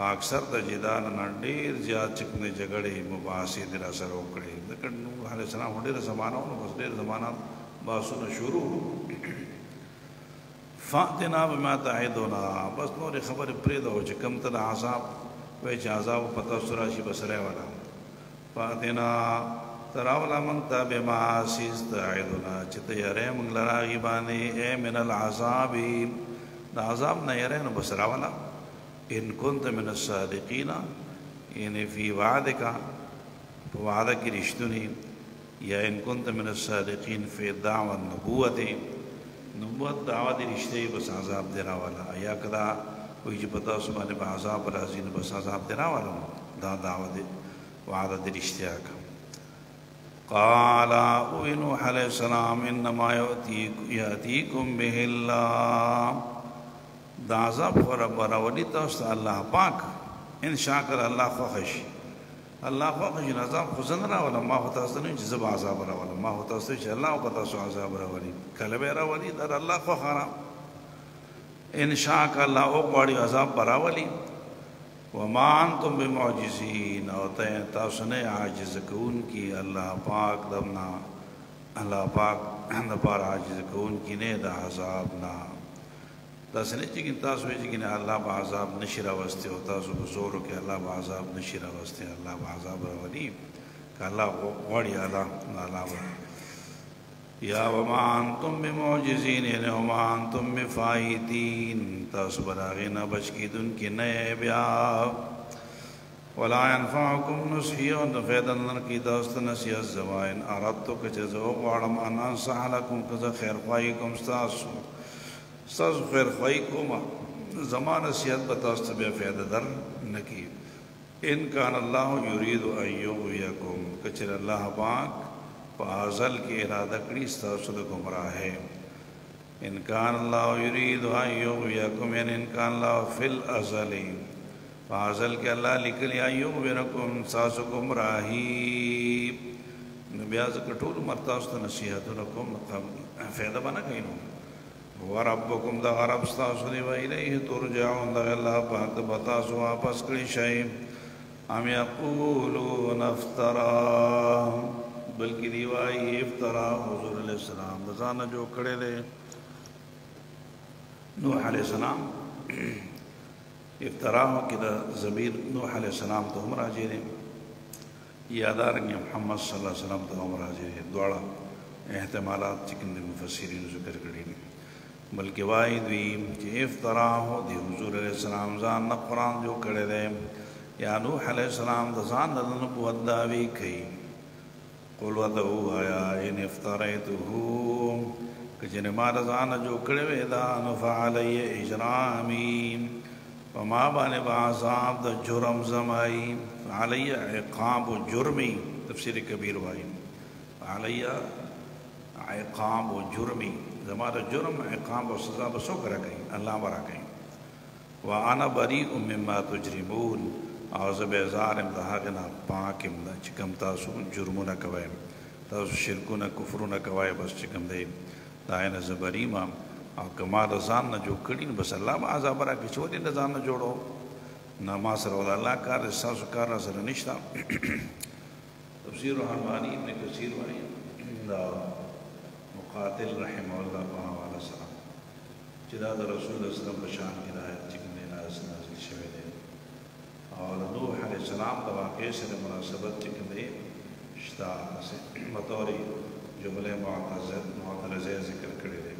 اکثر د جدال نه ډېر زیات چکنه جګړې مباحثې در سره وکړې ځکه نوح علیہ السلام ډېر زمانہ نو بس ډېر زمانہ باسونه شروع فاتنا بما تعدنا بس نور خبر پرې دا چې کم ته عذاب وای چې عذاب پتا سره شي بسره والا فاتنا تراولا من تابع ما سیز تعدنا چې تیارې موږ لراغي باندې اے من العذاب دا عذاب نه یې نو بسره والا ان كنت من الصادقین یعنی فی وعدک وعده کې رښتونی یا ان كنت من الصادقین فی دعوه النبوت نبوت دعوه دې رښتې بس عذاب دینا والا یا کدا وی چې پتا اوس باندې په عذاب راځي نو بس عذاب دینا والا دا دعوه دې وعده دې رښتیا کا قال او نوح علیہ السلام انما یاتیکم به الله دا عذاب خور براولی تاسو الله پاک ان شاکر الله خوښ الله خوښ عذاب خزن را ولا ما هو تاسو نه چې زب عذاب را ولا ما هو تاسو چې الله او تاسو عذاب را ولي کله به را ولي در الله خو خرا ان شاء الله او غواړي عذاب براولي وما انتم بمعجزين او تاسو نه عاجز کون کی الله پاک دمنا الله پاک نه پر عاجز کون کی نه د عذاب نه تاسو نه چې تاسو وایي چې الله په عذاب نشي راوستي او تاسو په زور کې الله په عذاب نشي راوستي الله په عذاب راولي ک الله غواړي الله یا وما انتم بمعجزین یا وما انتم بفائتین تاسو براغی نه بچ کیدون کې نه بیا ولا ينفعكم نصحي ان فیدن کی تاسو نصیحت زوائن اردت کجزو غواړم ان انصح لكم کذا خیر خوای کوم تاسو ساز خیر خواهی کوما زمان نصیحت بتاست بیا فیده در نکی ان کان اللہ یرید ان یغویکم کچر اللہ پاک فازل کی ارادہ کری ستاسو دا گمراہ ہے ان کان اللہ یرید ان یغویکم یعنی ان کان اللہ فی الازلی فازل کے اللہ لکلی ان یغویکم ستاسو گمراہی نبیاز کٹول مرتاستو نصیحتو نکم فیده بنا کئینو وربکم دا غرب ستاسو دی و الیه ترجعون دا اللہ پاک بتاسو واپس کری شئی ام یقولون افترا بلکی دیوائی افترا حضور علیہ السلام دزانا جو کڑے دے نوح علیہ السلام افترا ہو کی دا ضمیر نوح علیہ السلام تو ہم راجی دے یادارنگی محمد صلی اللہ علیہ وسلم تو ہم راجی دے دوڑا احتمالات چکن دے مفسرین ذکر کری دے بلکہ وائی دویم کہ افترا ہو دی حضور علیہ السلام زان نا قرآن جو کڑے دے یا نوح علیہ السلام دا زان دا نبوت داوی کئی قل ودعو آیا ان افتریتو کہ جنما دا زان جو کڑے وے دا نفعلی اجرامی وما بانے بعذاب دا جرم زمائی علی عقاب و جرمی تفسیر کبیر وائی علی عقاب و جرمی زمارا جرم عقاب و سزا بسو کرا گئی اللہ برا گئی وَأَنَا بَرِيءٌ مِّمَّا تُجْرِمُونَ عَوْزَبِ ازارم دہاغنا پاکم دا چکم تاسو جرمونا کوئے تاسو شرکونا کفرونا کوئے بس چکم دے دائن زبریما او کمال زان نا جو کڑین بس اللہ با عذاب برا کی چولی نزان نا جوڑو نما سر ودا اللہ کار رساسو کار سر نشتا تفسیر حرمانی ابن کثیر وائی دا مقاتل رحمه اللہ کو حوالہ سلام چدا دا رسول اللہ صلی اللہ علیہ وسلم ہدایت چکن دینا نازل شوی دے اور نوح علیہ السلام دا واقعی سے مناسبت چکن دے شتا سے مطوری جملے معترضے ذکر کردے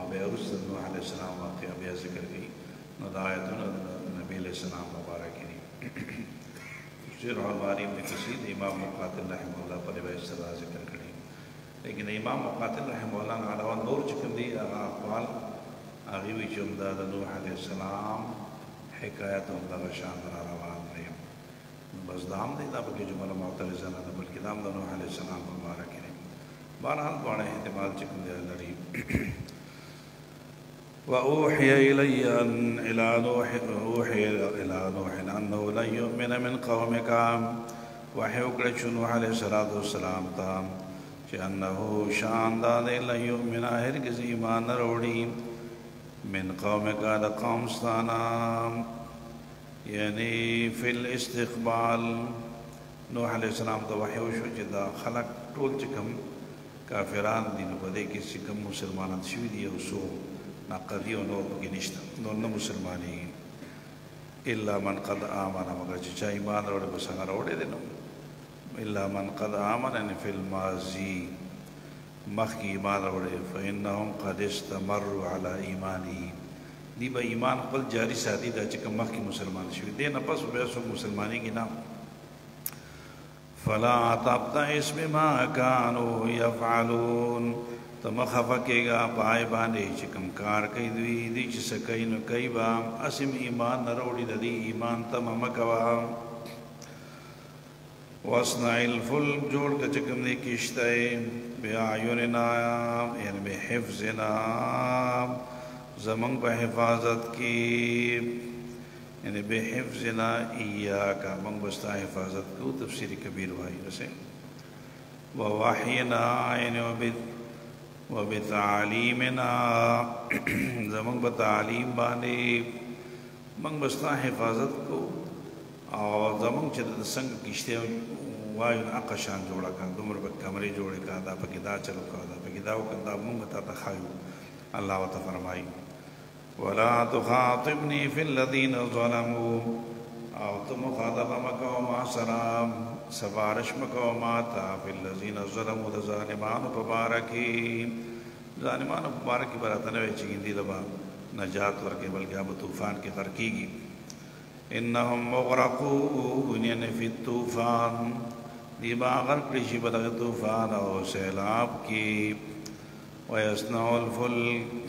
اب ارسل نوح علیہ السلام واقعی اب ذکر کی ندایتون نبی علیہ السلام مبارکی دی تفسیر حرمانی ابن کثیر امام مقاتل رحمه اللہ پر روایت سے ذکر کردے لیکن امام مقاتل رحمه اللہ نے علاوہ نور چکم دی اقوال آغیوی چم دا نوح علیہ السلام حکایت ہم دا شان را روان رہے بس دام دی دا پکې جمله معترضه نه ده بلکې دام د نوح علیه السلام په باره کې دی بهرحال دواړه احتمال چې کوم دی لري وأوحي إلي أن إلى نوح أنه لن يؤمن من قومك وحي وکړه چې نوح علیه السلام ته چې انه شان دا دی لن يؤمن هرگز ایمان نه راوړي من قومك د قوم ستانه یعنی فی الاستقبال نوح علیہ السلام ته وحی وشو چې دا خلق ټول چې کوم کافران دي نو په دې کې چې کوم مسلمانان شوي دي او څو ناقدي او نور پکې نشته نور نه مسلمانېږي الا من قد آمن مگر چې چا ایمان راوړی بس هغه راوړی دی نو الا من قد آمن یعنی فی الماضي مخکې ایمان راوړی فإنهم قد استمروا على ایمانه دی به ایمان خپل جاری ساتي دا چې کوم مخکې مسلمان شوي دی نه پس بیا څوک مسلمانېږي نه فلا تبتئس بما كانوا يفعلون ته مه خفه کېږه په هغې باندې چې کوم کار کوي دوی چې څه کوي نو کوي به هسې ایمان نه راوړي د دې ایمان تمه مه کوه واصنع الفلک جوړ کړه چې کوم دی کښته بأعیننا یعنی بحفظنا زمنگ پہ حفاظت کی یعنی بے حفظنا ایاکا منگ بستا حفاظت کو تفسیر کبیر بھائی ویسے ووحینا یعنی وبتعلیمنا زمنگ بتعلیم بانے منگ بستا حفاظت کو اور زمنگ چد سنگ کشتے وایو اقشان جوڑا کا دمر پہ کمرے جوڑے کا دا پکی دا چلو کا دا پکی دا وکا منگ تا تخایو اللہ و تفرمائی ولا تخاطبني في الذين ظلموا او تم مخاطب مکو ما سلام سفارش مکو ماتا في الذين ظلموا د ظالمانو مبارکی ظالمانو مبارکی براتنوی چگندی لبا نجات ورکے بلکہ اب طوفان کے غرقیگی انہم مغرقون یعنی فی الطوفان دیبا غرق لیشی بدغ طوفان او سیلاب کی ویسنع الفلک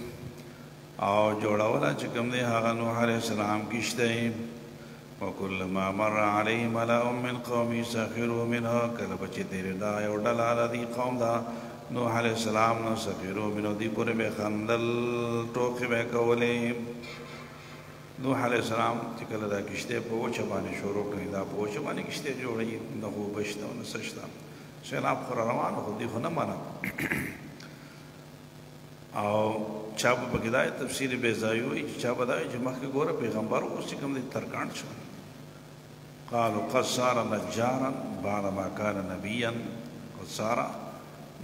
او جوړوله چې کوم دی هغه نوح علیه السلام کشته وکلما مر علیه ملأ من قومه سخروا منه کله به چې تېرېده یو ډله د دې قوم ده نوح علیه السلام نه سخروا منه دوی پورې به یې خندل ټوکې به یې کولې نوح علیه السلام چې کله دا کشتۍ په وچه باندې شروع کړې دا په وچه باندې کشتۍ جوړوي نه اوبه شته نه څه شته سیلاب خو روانو خو دوی خو نه منه او چا په پکې دا تفسیر بیضایي وایي چې چا به دا وایي چې مخکې ګوره پیغمبر اوس چې کوم دی ترکاڼ شو قالوا قد صار نجارا بعدما كان نبيا قد صار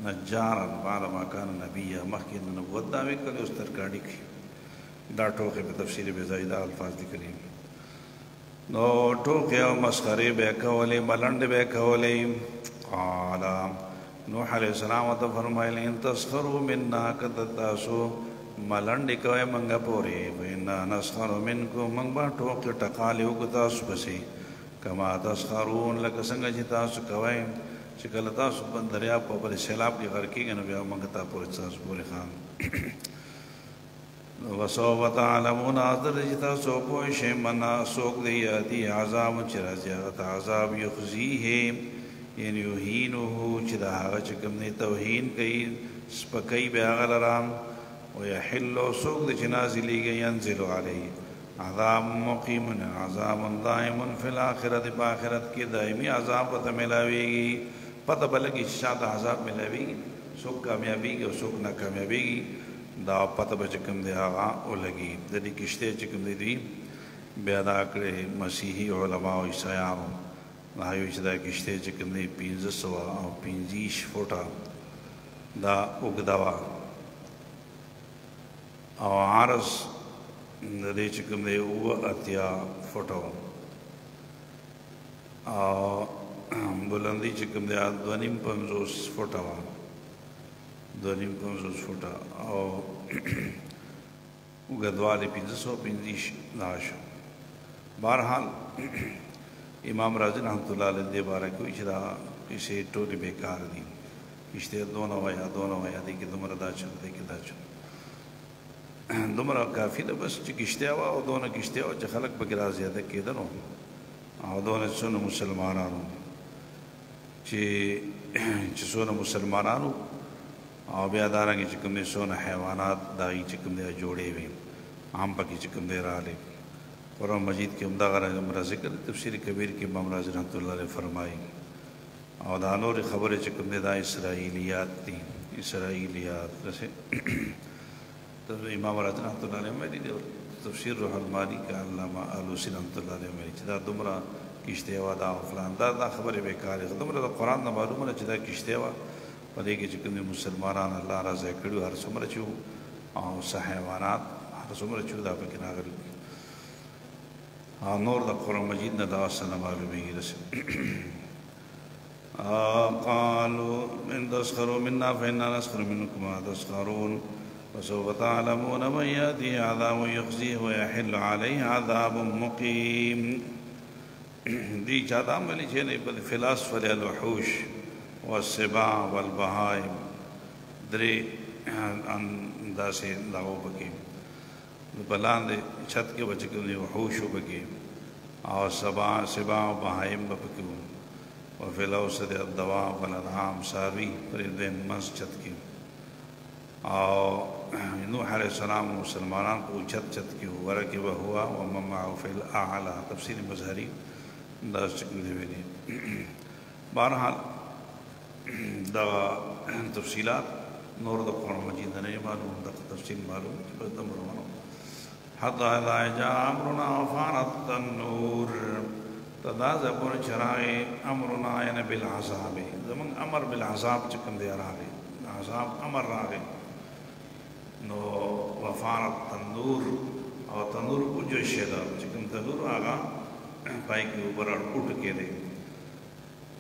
نجارا بعدما كان نبيا مخکې د نبوت دعوې کړې اوس ترکاڼي کوي دا ټوکې په تفسیر بیضایي دا الفاظ لیکلي نو ټوکې او مسخرې به یې کولې ملنډې به یې کولې قال نوح علیہ السلام ته فرمایلی ان تسخروا منا کته تاسو ملنډې کوئ منګه پورې وینا نسخر منکم منګ به ټوکې ټقالې وکړو تاسو پسې کما تسخرون لکه څنګه چې تاسو کوئ چې کله تاسو په دریاب په بل سیلاب کې غرق کېږئ نو بیا منګ ته پورې تاسو پورې خام وسوف تعلمون حاضر چې تاسو پوه شئ منا څوک دی یاتي عذاب چې راځي هغه عذاب یخزیه یعنی یهینه چې د هغه چې کوم دی توهین کوي سپکوي به هغه لره ویحل څوک دی چې نازلیږي ینزل علیه عذاب مقیم عذاب دائم فی الاخرت په آخرت کې دائمی عذاب ورته ملاویږي پته به لګي چې شاته عذاب ملاویږي څوک کامیابیږي او څوک ناکامیابیږي دا پته به چې کوم دی هغه ولګي د دې کشتۍ چې کوم دی بیا دا کړې مسیحي علما او عیسایانو هایو چې دا کشتۍ چې کوم دی 1525 فوټه دا اوږده وه او عرض د دې چې کوم دی 80 فوټه وه او بلندی چې کوم دی 2.50 فوټه وه 2.50 فوټه او اوږدوالی 525 دا شو بهرحال امام رازی رحمت الله علیه دې باره کې وایي چې دا کیسې ټولې بیکار دي کشتۍ دونه وایه دې کې دومره دا چل دی کې دا چل دومره کافي ده بس چې کشتۍ وه او دونه کشتۍ وه چې خلک پکې را زیاده کېده نو او دونه څونه مسلمانانو چې څونه مسلمانانو او بیا دارنګه چې کوم څونه حیوانات دای چې کوم دی جوړې وي عام پکې چې کوم دی رااله قرآن مجید کې عمدہ غره ذکر تفسیر کبیر کې امام رازی رحمۃ اللہ علیہ فرمایي او دا نور خبره چې کوم دی دا اسرائیلیات دي اسرائیلیات رسه امام رازی رحمۃ اللہ علیہ مې دي تفسیر روح المانی کا علامہ آلوسی رحمۃ اللہ علیہ مې چې دا دومره کشته وا دا فلان دا خبره بیکاره دومره د قرآن نه معلومه چې دا کشته وا په دې کې چې کوم مسلمانان الله راځي کړو هر څومره چې او صحیوانات هر څومره چې دا پکې راغلي نور د قرآن مجید نه دا سره معلومیږي رسول قالوا من تسخروا منا فإنا نسخر منكم كما تسخرون وسوف تعلمون من يأتيه عذاب يخزيه ويحل عليه عذاب مقيم دي چاته عملي چې نه په فلسفه الوحوش والسباع والبهائم درې انداسې لاغو پکې بلاندې چھت کې بچ کې وحوش پکې او سباع او بهائم پکې او فلوسد الدواب والانعام ساروي پر دې مسجد کې او نوح علیہ السلام مسلمانان کو چھت کې ورکه هوا ومن معه في الاعلى تفسیر مظهری دا څنګه دی ویلي بهرحال دا تفصیلات نور د قرآن مجید نه معلوم د تفصیل معلوم په تمرونو حتى اذا جاء امرنا وفارت النور تدازع پر چرائے امرنا یعنی بالعذاب زمن امر بالعذاب چکم دے راغے عذاب امر راغے نو وفارت تنور او تنور کو جو شیدا چکم تنور آگا پائی کے اوپر اٹھ کے دے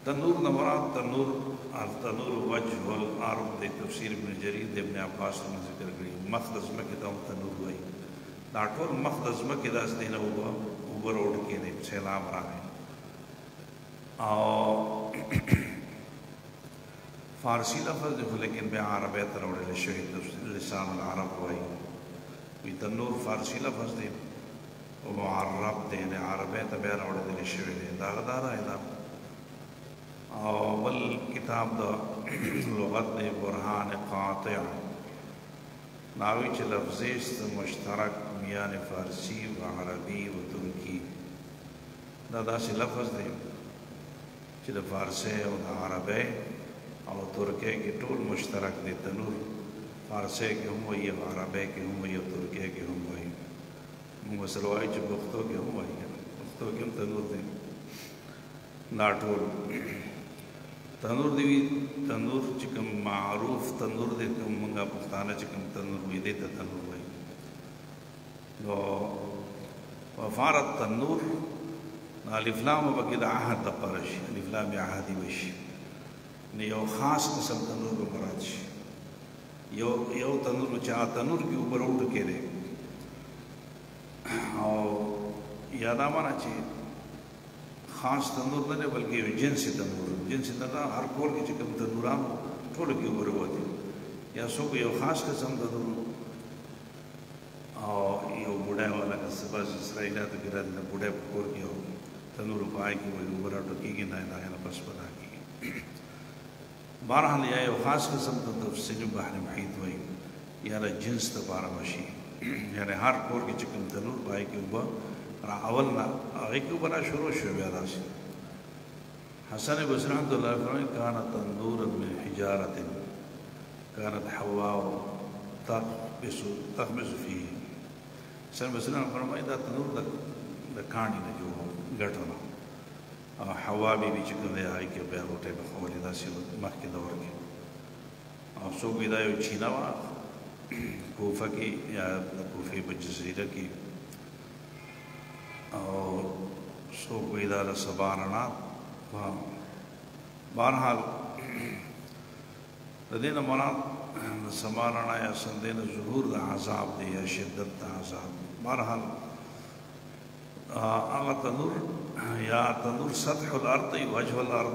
تنور نمرات تنور التنور وجه الارض دے تفسیر ابن جریر دے ابن عباس نے ذکر کری مخدز مکی دا تنور ہوئی دا ټول مخدز مکی دا اس دینا اوپر اٹھ کے دے سیلاب راغے او فارسی لفظ دے لیکن بے عربی تروڑے لشوی لسان العرب ہوئی وی تنور فارسی لفظ دے و معرب دے عربی تبے روڑے دے لشوی دے داغدار آئی دا او بل کتاب دا لغت دے برحان قاطع ناوی چھ لفظیست مشترک میان فارسی و عربی و ترکی دا سی لفظ دے چې د فارسی او د عربی او ترکی کې ټول مشترک دی تنور فارسی کې هم وایي او عربی کې هم وایي او ترکی کې هم وایي موږ سره وایي چې پښتو کې هم وایي پښتو کې هم تنور دی دا ټول تنور دی تنور چې کوم معروف تنور دی کوم موږ پښتانه چې کوم تنور وایي دی ته تنور وایي نو وفارت تنور الف لام بکی دا عهد دا پرش الف لام عهدی وشي نه یو خاص قسم تنور به مراد شي یو تنور چا تنور کې اوپر اٹھ کې دی او یادا مانا چې خاص تنور نه بلکې یو جنسي تنور هر کور کې چې کوم تنوران ټول کې اوپر وتی یا څوک یو خاص قسم تنور او یو بوډا والا کسبه اسرائیلات کې راځي بوډا کور کې تنور پای کې وي اوپر اٹھ کې نه پس پتا کې بہرحال یا یو خاص قسم ته تفسیر بحر محیط وایي یا د جنس لپاره وشي یعنی هر کور کې چې کوم تنور پای کې اوبه را اول نه هغه کې اوبه را شروع شو بیا راشي حسن بصری رحمۃ اللہ فرمایي کانت تنورا من حجارة كانت حواء تخبز فيه حسن بصری فرمایي دا تنور د کاڼي نه جوړ ګټو نه حوا بی بی چې کوم دی هغه کې بیا روټۍ به خولې داسې مخکې دور کې او څوک دا یو چینه وه کوفه کې یا د کوفې په جزیره کې او څوک دا د سبا رڼا بهرحال د دې نه مراد د سبا رڼا یا سندې نه ظهور د عذاب دی یا شدت د عذاب بهرحال هغه تنور یا تنور سطح الارض وجه الارض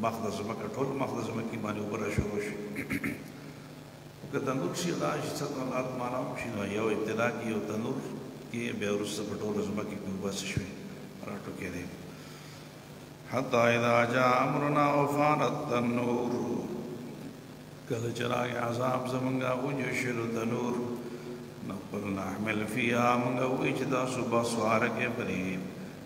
مخدز مکه ټول مخدز مکه باندې اوپر شروع شي که تنور شي دا چې سطح الارض معنا شي نو یو ابتدا کې یو تنور کې به ورسره په ټول مکه کې بس شوي راټو کې دی حتى اذا جاء امرنا وفارت النور کله چراغ عذاب زمنګا وجشل تنور نقل نحمل فيها من وی چې تاسو بسوار کې پرې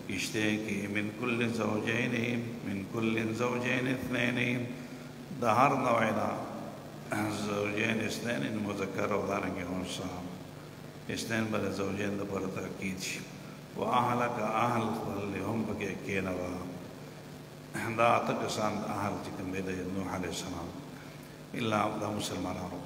کشته کې من كل زوجين اثنين د هر نوعنا زوجين اثنين مذکر او دانګ انثى اثنين بل زوجين د پر تاکید شي واهلك اهل لهم بګه کې نوا دا تکسان اهل چې کوم دی نوح عليه السلام الا د مسلمانانو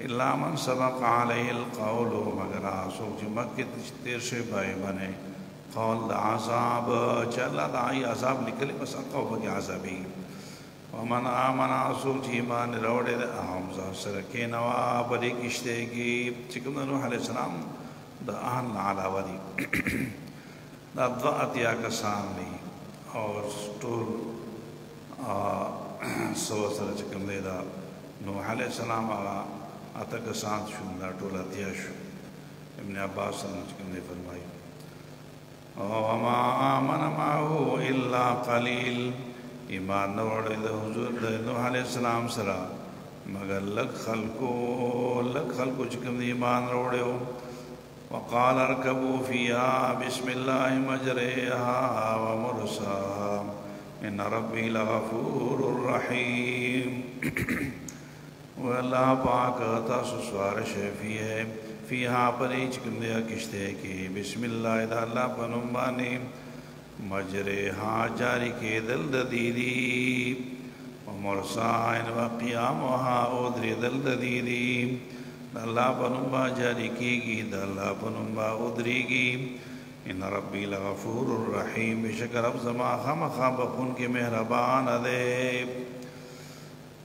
الا من سبق عليه القول مگر سوچ مکه تیر شي پای باندې قول د عذاب چلا د عذاب نکلي بس او بګه عذابي ومن امن سوچ ایمان وروړي د حمزه سره کې نوا پدې کشته کې چې کوم نوح عليه السلام د اهل علاوه دي دا اتیا کسان دي اور ټول سو سره چې کوم دی دا نوح علیہ السلام هغه اته کسان شو دا ټول اتیا شو ابن عباس چې کوم دی فرمایي وما آمن معه الا قلیل ایمان نه وړي د حضور د نوح علیہ السلام سره مگر لږ خلکو چې کوم دی ایمان وړي وقال اركبوا فيها بسم الله مجريها ومرساها ان ربي لغفور رحيم والله پاک تاسو سوار شفیع فيها پریچ کندیا کشتے کی بسم الله دا اللہ پنم بانے مجريها جاری کے دل دیدی ومرساها وقیامها ادری دل دیدی اللہ پنمبا جاری کی گی اللہ پنمبا ادری گی ان ربی لغفور الرحیم بشکر رب زما خامخا بخون کے مہربان دے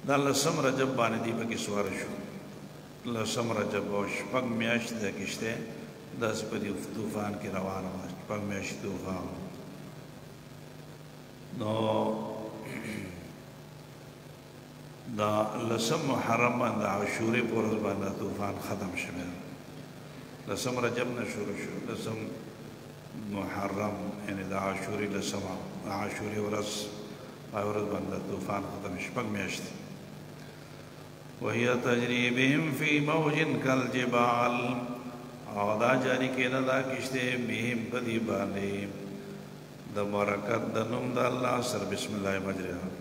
دا لسم رجب بانے دی پکی سوار شو لسم رجب و شپگ میاشت دا کشتے 10 پدی طوفان کی روان ہوا شپگ میاشت طوفان نو دا لسم محرم باندې عاشورې پورز باندې طوفان ختم شوه لسم رجب نه شروع شو لسم محرم یعنی دا عاشورې لسم عاشورې ورځ باندې طوفان ختم شپږ میاشتې وهي تجري بهم في موج كالجبال او دا جاری کېده دا کشته بهم په دې باندې د برکت د نوم د الله سر بسم الله مجریها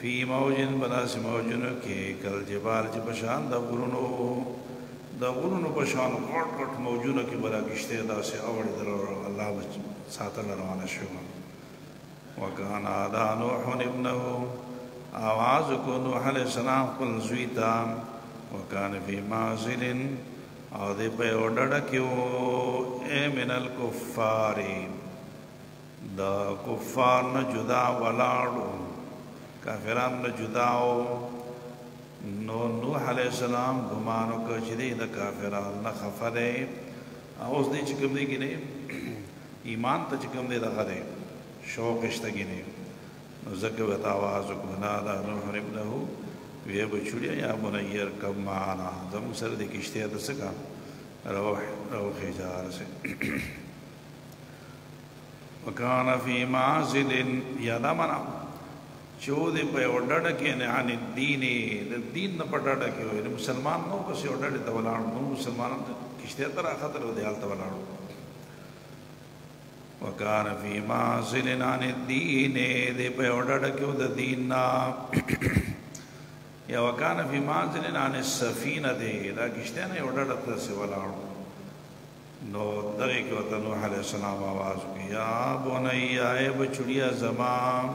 فی موجن بلاس موجنو کې کل جبال چې پشان د غرونو پشان غټ موجونو کې بلا کشته داسې اوړي در الله بچ ساتل روانه شو وکانا دا نوح ابنه آواز کو نوح علیہ السلام خپل زوی ته وکانه فی معزل او دې په وډډه کې اے من الکفار دا کفار نه جدا ولاړو کافران نه جداو نو نوح علیہ السلام ګمانو کو چې د کافرانو نه خفره اوس دې چې کوم دی کې ایمان ته چې کوم دی دغه دی شوق اشتګی نه نو زکه وتا आवाज کو نه دا نوح ابنه وی بچړیا یا بنیر کم معنا زم سره د کشته د سکا روح حجار سے وکانا فی معزل یا منا چود په وډډه کې نه ان دین د دین نه پټاټه کې وي مسلمان نو پس وډډه ته ولاړ نو مسلمانان کشته تر خطر دی حالت ولاړ وکانه فی معزل عن الدین د په وډډه کې د دین نا یا وکانه فی معزل عن السفینه دا کشته نه وډډه ته ولاړ نو دغه کې ته نوح علیہ السلام आवाज کیا بنیا ای بچړیا زمان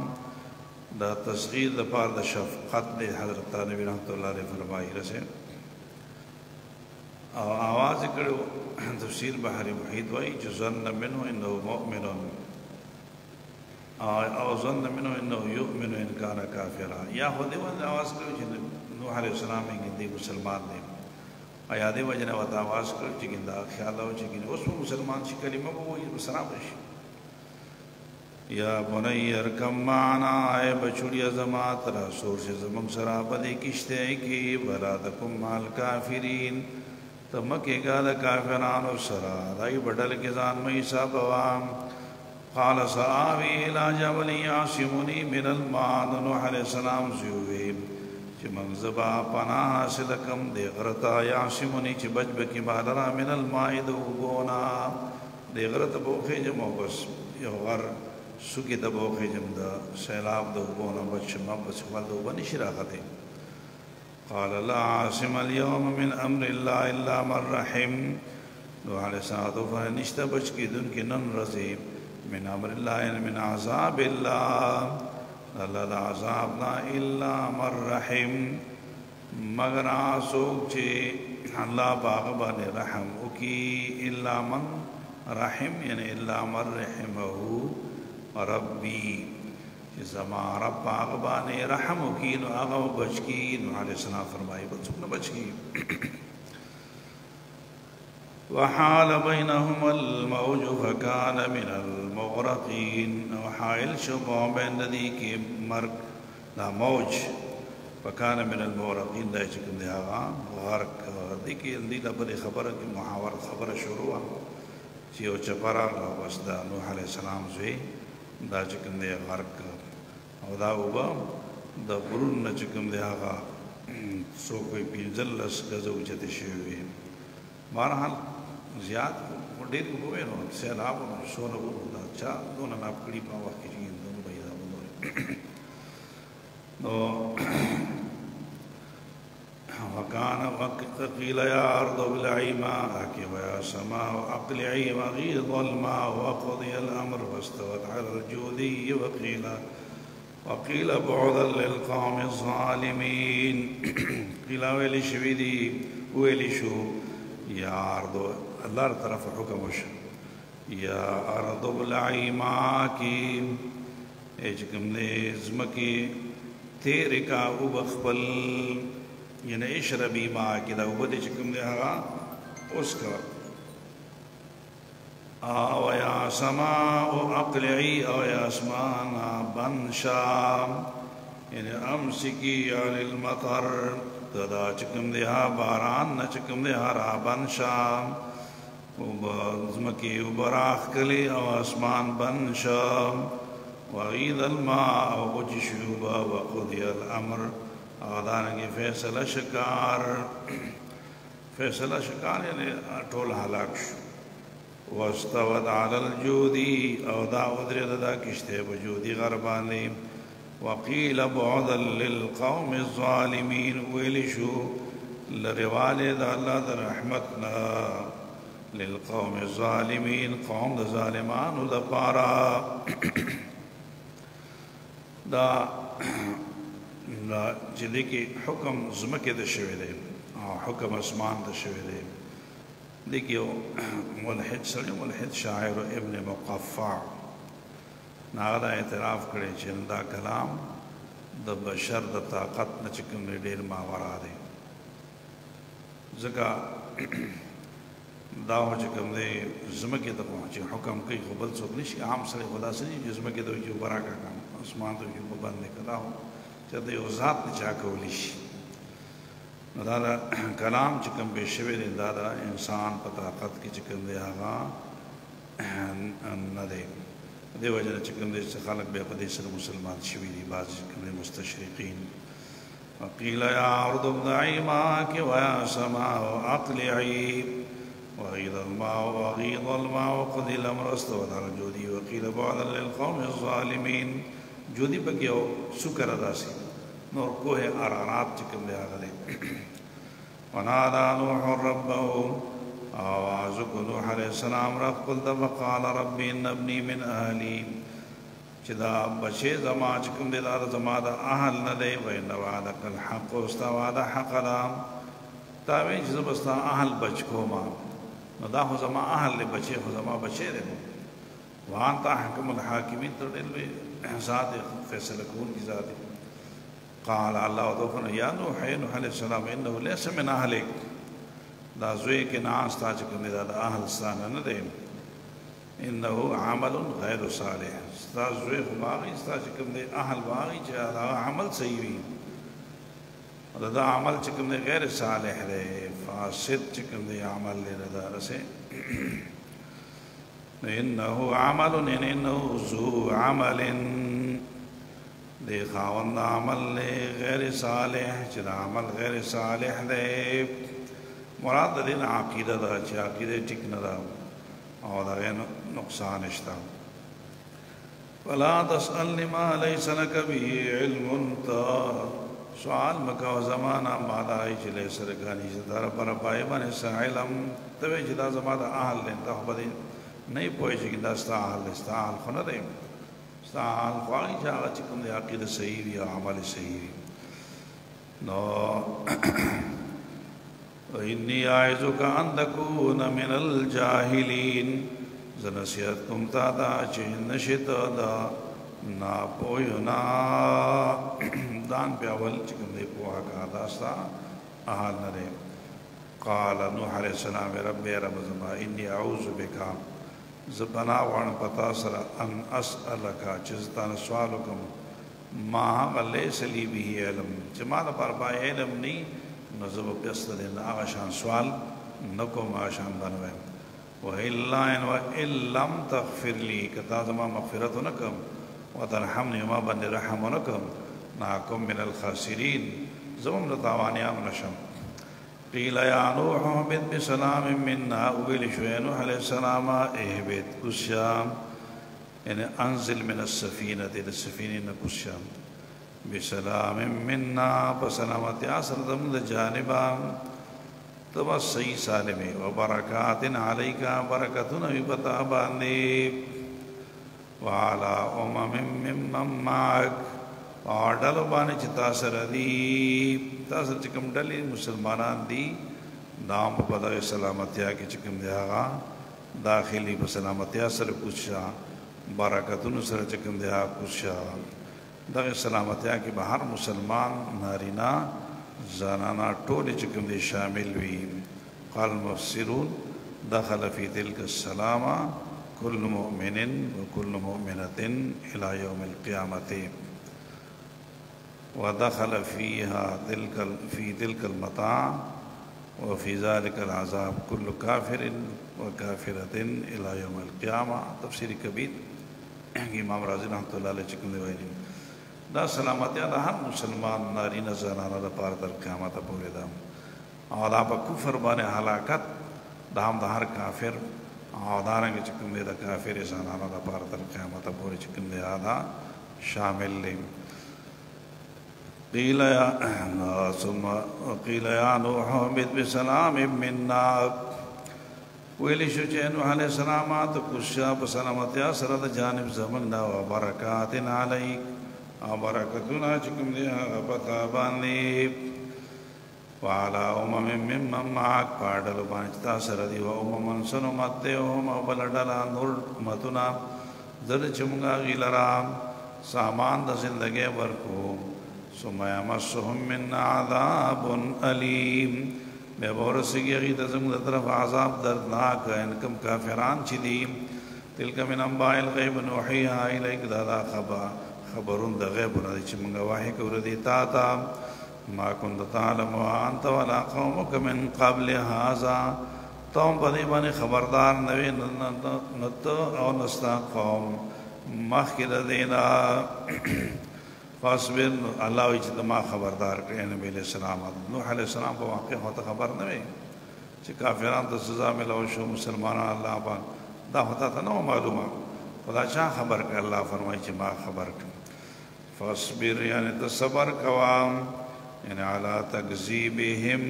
دا تصغیر دا پار دا شفقت دے حضرت نبی رحمت اللہ علیہ فرمائی رسے آواز کرو تفسیر بحر محیط وائی جو ظن منو انہو مؤمن او ظن منو انہو یؤمن انکانا کافرہ یا خودی وقت آواز کرو جو نوح علیہ السلام گندی مسلمان دے آیا دے وجہ وقت آواز کرو جو گندہ خیال ہو جو گندہ اس میں مسلمان چی کلمہ وہ مسلام رشی یا بنی ارکم معنا اے بچڑیا زمات رسول سے زمم سرا بدی کشتے کی برادکم مال کافرین تمکے گا دا کافران و سرا دائی بڑھل کے زان میں حساب وام قال سآوي إلى جبل يعصمني من الماء. نوح علیہ السلام زیوی چې منزبا پناه حاصل کم دی غرتا یعصمنی چې بچ بکی مالرا من الماء د اوبونا دی غرت بوخې جمع بس یو غر سوکی د بوخې جم د سیلاب د اوبونا بچ بس خپل د اوبه نشي راغلی. قال لا عاصم اليوم من امر الله الا من رحم. نوح علیہ السلام فرمایا نشته بچ کیدونکي نن ورځې من امر الله من عذاب الله اللہ دا عذاب نا الا من رحم مگر آسوک چے اللہ باغبان رحم اکی الا من رحم یعنی الا من رحمہو ربی زمان رب باغبان رحم اکی نو آغا بچ کی. نو علیہ السلام فرمائی بچک نو بچ کی. وحال بينهما الموج فكان من المغرقين. وحائل شبه بين ذيك مرق لا موج فكان من المغرقين. دا چکم دے آغا غرق دیکی اندی لبری خبر کی محاور خبر شروع چیو چپرا بس دا نوح علیہ السلام زوی دا چکم دے غرق او دا اوبا دا برون چکم دے آغا سو کوئی پینزلس گزو چت شوی. بہرحال زیاد ډېر وګوي نو سیلاب نو سونه وګدا چا دونه ناپ کړي په وخت کې دونه پیدا وګوري نو وکان وقت قیل یا ارض ابلعي ماءك ويا سماء اقلعي وغيض الماء وقضي الامر واستوت على الجودي وقيل بعدا للقوم الظالمين. قيل ويلي شويدي ويلي شو یا ارض اللہ طرف حکم وشو یا ارض ابلعی ماکی ایچکم دے زمکی تیرے کا اوبخبل یعنی اشربی ماکی دا اوبد ایچکم دے ہاں اس کا آو یا سماء اقلعی او یا اسمانا بنشا یعنی امسکی علی المطر دا چکم دے ہا باران نا چکم دے ہا رابن شام زمکی براخ کلی او اسمان بن شام وغید الماء او بجشوبا وقضی الامر آدانگی فیصلہ شکار یعنی طول حلاک شو. واستود علی الجودی او دا ادری دا کشتے بجودی غربانی. وقيل بعدا للقوم الظالمين ويلشو لروالد الله رحمتنا للقوم الظالمين قوم الظالمان ودبارا دا جدی کی حکم زمکه د شوی دی حکم اسمان د شوی دی. دیکھو ملحد سړی ملحد شاعر ابن مقفع ناغدا اعتراف کرے چې دا کلام د بشر د طاقت نه چې کوم ډېر ماورا دی ځکه دا چې کوم دی زمکه ته پهچې حکم کوي خو بل څوک نشي عام سړی خدا سړي چې زمکه ته یو براکه کام اسمان ته یو باندې کړه چې د یو ذات نه چا کولی شي. نو دا کلام چې کوم به شوی دی دا انسان په طاقت کې چې کوم دی هغه نه دی. دے وجہ چکم دے سے خلق بے قدی سر مسلمان شوی دی بعض چکم دے مستشرقین. وقیل یا ارض ابلعی ماءک ویا سماء اقلعی وغیض الماء وقضی الامر واستوت علی الجودی. وقیل بعدا للقوم الظالمین جودی پکی او سکر ادا سی نور کوہ ارارات چکم دے آگا دے. ونادا نوح ربه آوازک نوح علیہ السلام رب قلت وقال ربی ان ابنی من اہلی چی دا بچے زما چکم دے دا زما دا اہل ندے وین وعدک الحق استا وعدہ حق دا تاوین چیز بستا اہل بچ کو ما دا خو زما اہل لے بچے خو زما بچے دے وانتا حکم الحاکمین تر دلوے ذات فیصل کون کی ذات. قال اللہ وطفن یا نوح علیہ السلام انہو لیس من اہلک دا زوی کے ناس تا چکم دے دا اہل ستانا ندے انہو عمل غیر صالح ستا زوی باغی ستا چکم دے اہل باغی چا دا عمل صحیح دا عمل چکم دے غیر صالح دے فاسد چکم دے عمل لے دا رسے. إنه عمل إنه ذو عمل دے خاوند عمل غیر صالح چرا عمل غیر صالح دے مراد دین عقیدہ دا چی عقیدہ ٹک نہ دا اور دا غیر نقصان اشتا فلا تسألنی ما لیس لک بھی علم تا سوال مکہ و زمانہ مادائی چلے سرکانی ستارہ پر پائے بنے سا علم توے چلا زمانہ آہل لیں تحبدین نہیں پوئے چکی دا ستا آہل ستا آہل خونہ دے ستا آہل خواہی چاہا چکم دے عقیدہ صحیح بھی عمل صحیح بھی نو انی آئزک ان تکون من الجاہلین زنسیت کم تا دا چہن نشت دا نا پوینا دان پہ اول چکم دے پوہا کہا داستا آہل نرے قال نوح علیہ السلام رب رب زما انی اعوذ بکا زبنا وان پتا سر ان اسألکا چزتان سوالکم ما غلیس لی بھی علم جمال پر با علم نہیں نظب پیست دین آغشان سوال نکم آغشان بنویں وَإِن لَمْ تَغْفِرْ لِي کتا زما مغفرت نکم وَتَرْحَمْنِ وما بند رحم نکم ناکم من الخاسرین زمم نتاوانیام نشم قیل یا نوح اهبط بسلام منا اویل شوئے نوح علیہ السلام اهبط کسیام یعنی انزل من السفینہ دید السفینین کسیام بسلام منا بسلامت آسر دمد جانبا تبس صحیح سالمی وبرکات علیکا برکتنا بتا باندی وعلا ممن معک اور ڈلو بانے چی تاثر دی تاثر چکم ڈلی مسلمانان دی دام پا دا سلامتیا کی چکم دے آغا داخلی پا سلامتیا سر کچھا برکتن سر چکم دے آغا کچھا دا سلامتیا کی بہر مسلمان نارینا زانانا ٹولی چکم دے شامل وی قال مفسرون دخل فی تلک السلامہ کل مؤمن و کل مؤمنت الى یوم القیامت ودخل فيها في تلك المطاع وفي ذلك العذاب كل كافر وكافرة إلى يوم القيامة تفسير كبير امام رازي رحمة الله علیہ چکم دیوائنی دا سلامتی دا ہر مسلمان نارین زنانا دا پار در قیامت پورے دا اور دا پا کفر بانے حلاکت دا ہم دا ہر کافر اور دارنگی چکم دے دا کافر زنانا دا پار در قیامت پورے چکم دے آدھا شامل لیں قیل یا نوح اهبط بسلام منا ویلی شو چه نوح علیہ السلام تو کشا بسلامتیا سرد جانب زمننا و برکات علیک و برکتنا چکم دیا پتا باندی وعلا ممن معاک پاڑلو بانچتا سردی و اممن سنو مدیوهم و بلدلا نور متنا زد چمگا غیلرام سامان دا زندگی برکو ثم يمسهم من عذاب علیم بے بورسی غیت زمد طرف عذاب دردناک انکم کافران چدی تلک من انباء الغیب نوحیها الیک دادا خبرون دا غیب ندی چمنگا واحی کوردی تاتا ما كنت تعلم وانت ولا قومك من قبل هذا توم بدی بانی خبردار نوی نت او نستا قوم مخکر دینا فاصبر اللہ ویچ ما خبردار کرے نبی علیہ السلام نوح علیہ السلام کو واقع ہوتا خبر نوی چی کافران تا سزا ملو شو مسلمانان اللہ پاک دا ہوتا تھا نو معلومہ خدا چاہ خبر کر اللہ فرمائی چی ما خبر کر فاصبر یعنی تصبر کوام یعنی علا تکذیبہم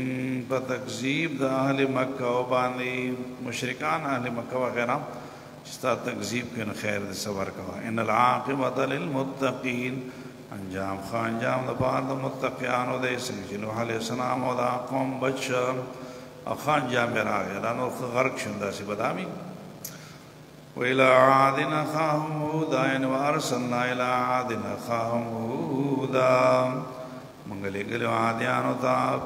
پا تکذیب دا اہل مکہ و باندی مشرکان اہل مکہ وغیرہ جستا تکذیب کن خیر دا صبر کوا ان العاقبت للمتقین انجام خانجام دا پار دا متقیانو دے سنگی نوح علیہ السلام و دا قوم بچا خانجام میرا آگیا لانو غرق شندہ سی بدامی وَإِلَىٰ عَادٍ أَخَاهُمْ هُودًا وَأَرْسَلْنَا إِلَىٰ عَادٍ أَخَاهُمْ هُودًا منگلی گلی عادیانو تا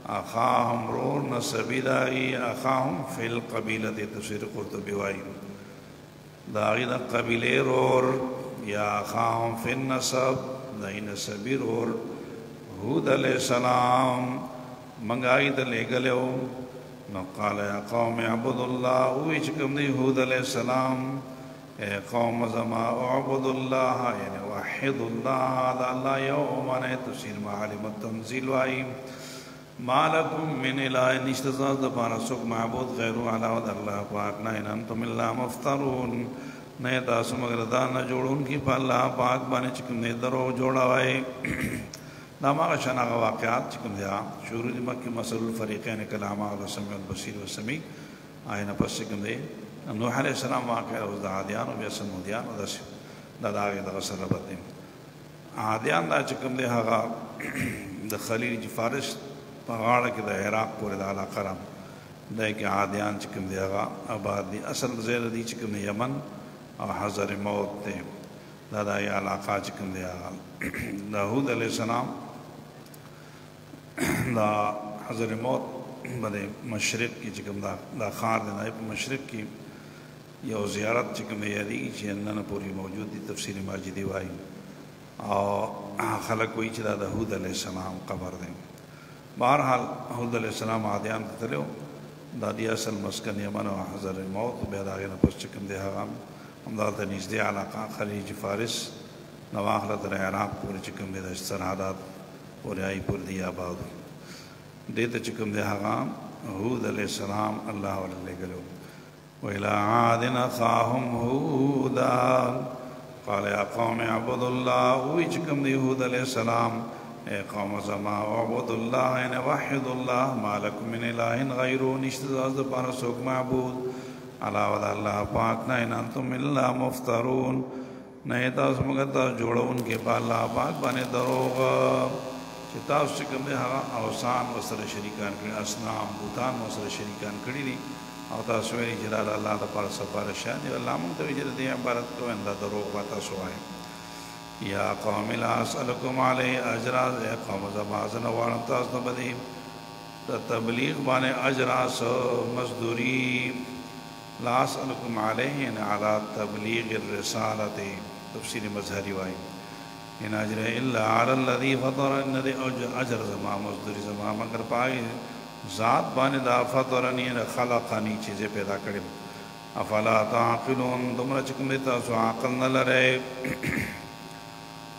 اخاهم رور نسبی داغی اخاهم فی القبیلت تفسیر قرطبی وائی داغی دا قبیلے رور یا اخاهم فی النسب داغی نسبی رور ہود علیہ السلام منگائی دا لے گلیو نو قال یا قوم اعبدوا الله وی چې کوم دی هود علیہ السلام اے قوم زما اعبد الله یعنی وحد الله دا الله یوم نه تفسیر معالم التنزیل وائی ما لکم من الہ نشتزاز دا پارا سوک معبود غیرو علاوہ دا اللہ پاک نا ان انتم اللہ مفترون نئے تاسو مگر دا نا جوڑون کی پا اللہ پاک بانے چکم دے درو جوڑا وائے دا ماغا شناغ واقعات چکم دیا شروع دی مکی مسئل الفریقین کلام آغا سمیع البصیر و سمیع آئینا پس چکم دے نوح علیہ السلام واقع روز دا عادیان و بیسن مدیان و دا داغی دا غصر ربط دیم عادیان دا چکم دے حقا دا خلیل جفارش غاڑا کی دا عراق پوری دا علاقہ رام دا ایک عادیان چکم دی آغا آباد دی اصل زیر دی چکم دی یمن اور حضر موت دی دا دا یہ علاقہ چکم دی آغا دا حود علیہ السلام دا حضر موت بدے مشرق کی چکم دا خار دینا ہے مشرق کی یو زیارت چکم دی یادی چی انن پوری موجود دی تفسیر ماجدی وائی اور خلق کوئی چی دا حود علیہ السلام قبر دیں بہرحال حود علیہ السلام عادیان تتلیو دادی اصل مسکن یمن و حضر موت بید آگینا پس چکم دے حقام امدالتا نیزدی علاقہ خلیج فارس نواخلت رہ عراق پوری چکم دے دشت سرحادات پوری آئی پوری دی آباد دیتا چکم دے حقام حود علیہ السلام اللہ علیہ گلو وَإِلَىٰ عَادٍ أَخَاهُمْ هُودًا قَالَ يَا قَوْمِ اعْبُدُوا اللَّهَ وی چکم دے حود علیہ السلام اے قوم زما اعبدوا اللہ یعنی وحد اللہ ما لکم من الہ غیرو نشتزاز پارا سوک معبود علاوہ دا اللہ پاک نا ان انتم اللہ مفترون نئے تاس مگتا جوڑا ان کے پا اللہ پاک بانے دروغ چی تاس چکم دے اوسان وصر شریکان کری اسنام بوتان وصر شریکان کری دی او تاس ویلی جلال اللہ دا پارا سپارا شاہ دی اللہ منتوی جل دی عبارت کو اندہ دروغ باتا سوائے یا قوم لا اسألکم علیہ اجراز اے قوم زمازن وارم تاز نبدیم تبلیغ بانے اجراز مزدوری لا اسألکم علیہ ان علا تبلیغ الرسالت تفسیر مظہری وائی ان اجر الا علی اللذی فطر ان دے اجر زما مزدوری زما مگر پائی ذات بانے دا فطرنی خلقانی چیزیں پیدا کریں افلا تعقلون دمرا چکم دیتا سو عقل نہ لرے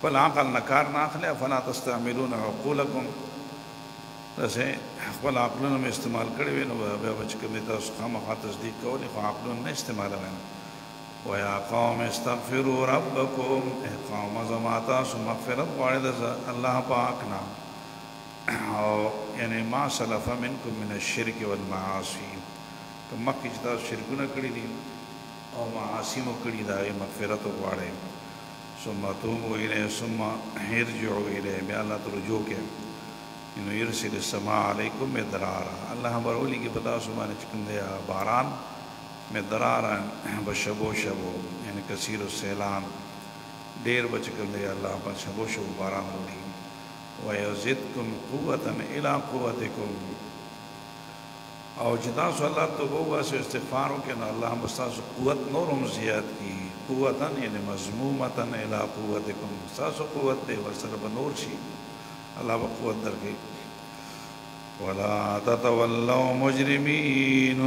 فل عقل نکار ناخلے فلا تستعملون عقولکم جیسے فل عقلون میں استعمال کرے ہوئے بے بچکم دیتا اس خامخواہ تصدیق کولی خواہ عقلون نے استعمال ہوئے وَيَا قَوْمِ اسْتَغْفِرُوا رَبَّكُمْ اے قوم زماتا سو مغفرت وارد اللہ پاکنا یعنی ما سلف منکم من الشرک والمعاصی تو مکی جتا شرکو نہ کری دی اور معاصی مو کری دا مغفرت وارد ثم توبوا الیہ ثم ارجعوا الیہ بے اللہ تو رجوع کے انہو یرسل السماء علیکم مدرارا اللہ برولی کی پتا سبحانہ چکم دیا باران مدرارا بشبو شبو یعنی کثیر السیلان دیر بچکم دیا اللہ پر شبو شبو باران رولی وَيَزِدْكُمْ قُوَّةً إِلَىٰ قُوَّتِكُمْ اور جدا سو اللہ تو وہ سے استغفاروں کے نا اللہ مستاسو قوت نورم زیاد کی قوتاً یعنی مضمومتاً الہ قوتکم مستاسو قوت دے ورسر بنور شی اللہ با قوت در گئی وَلَا تَتَوَلَّوْ مُجْرِمِينَ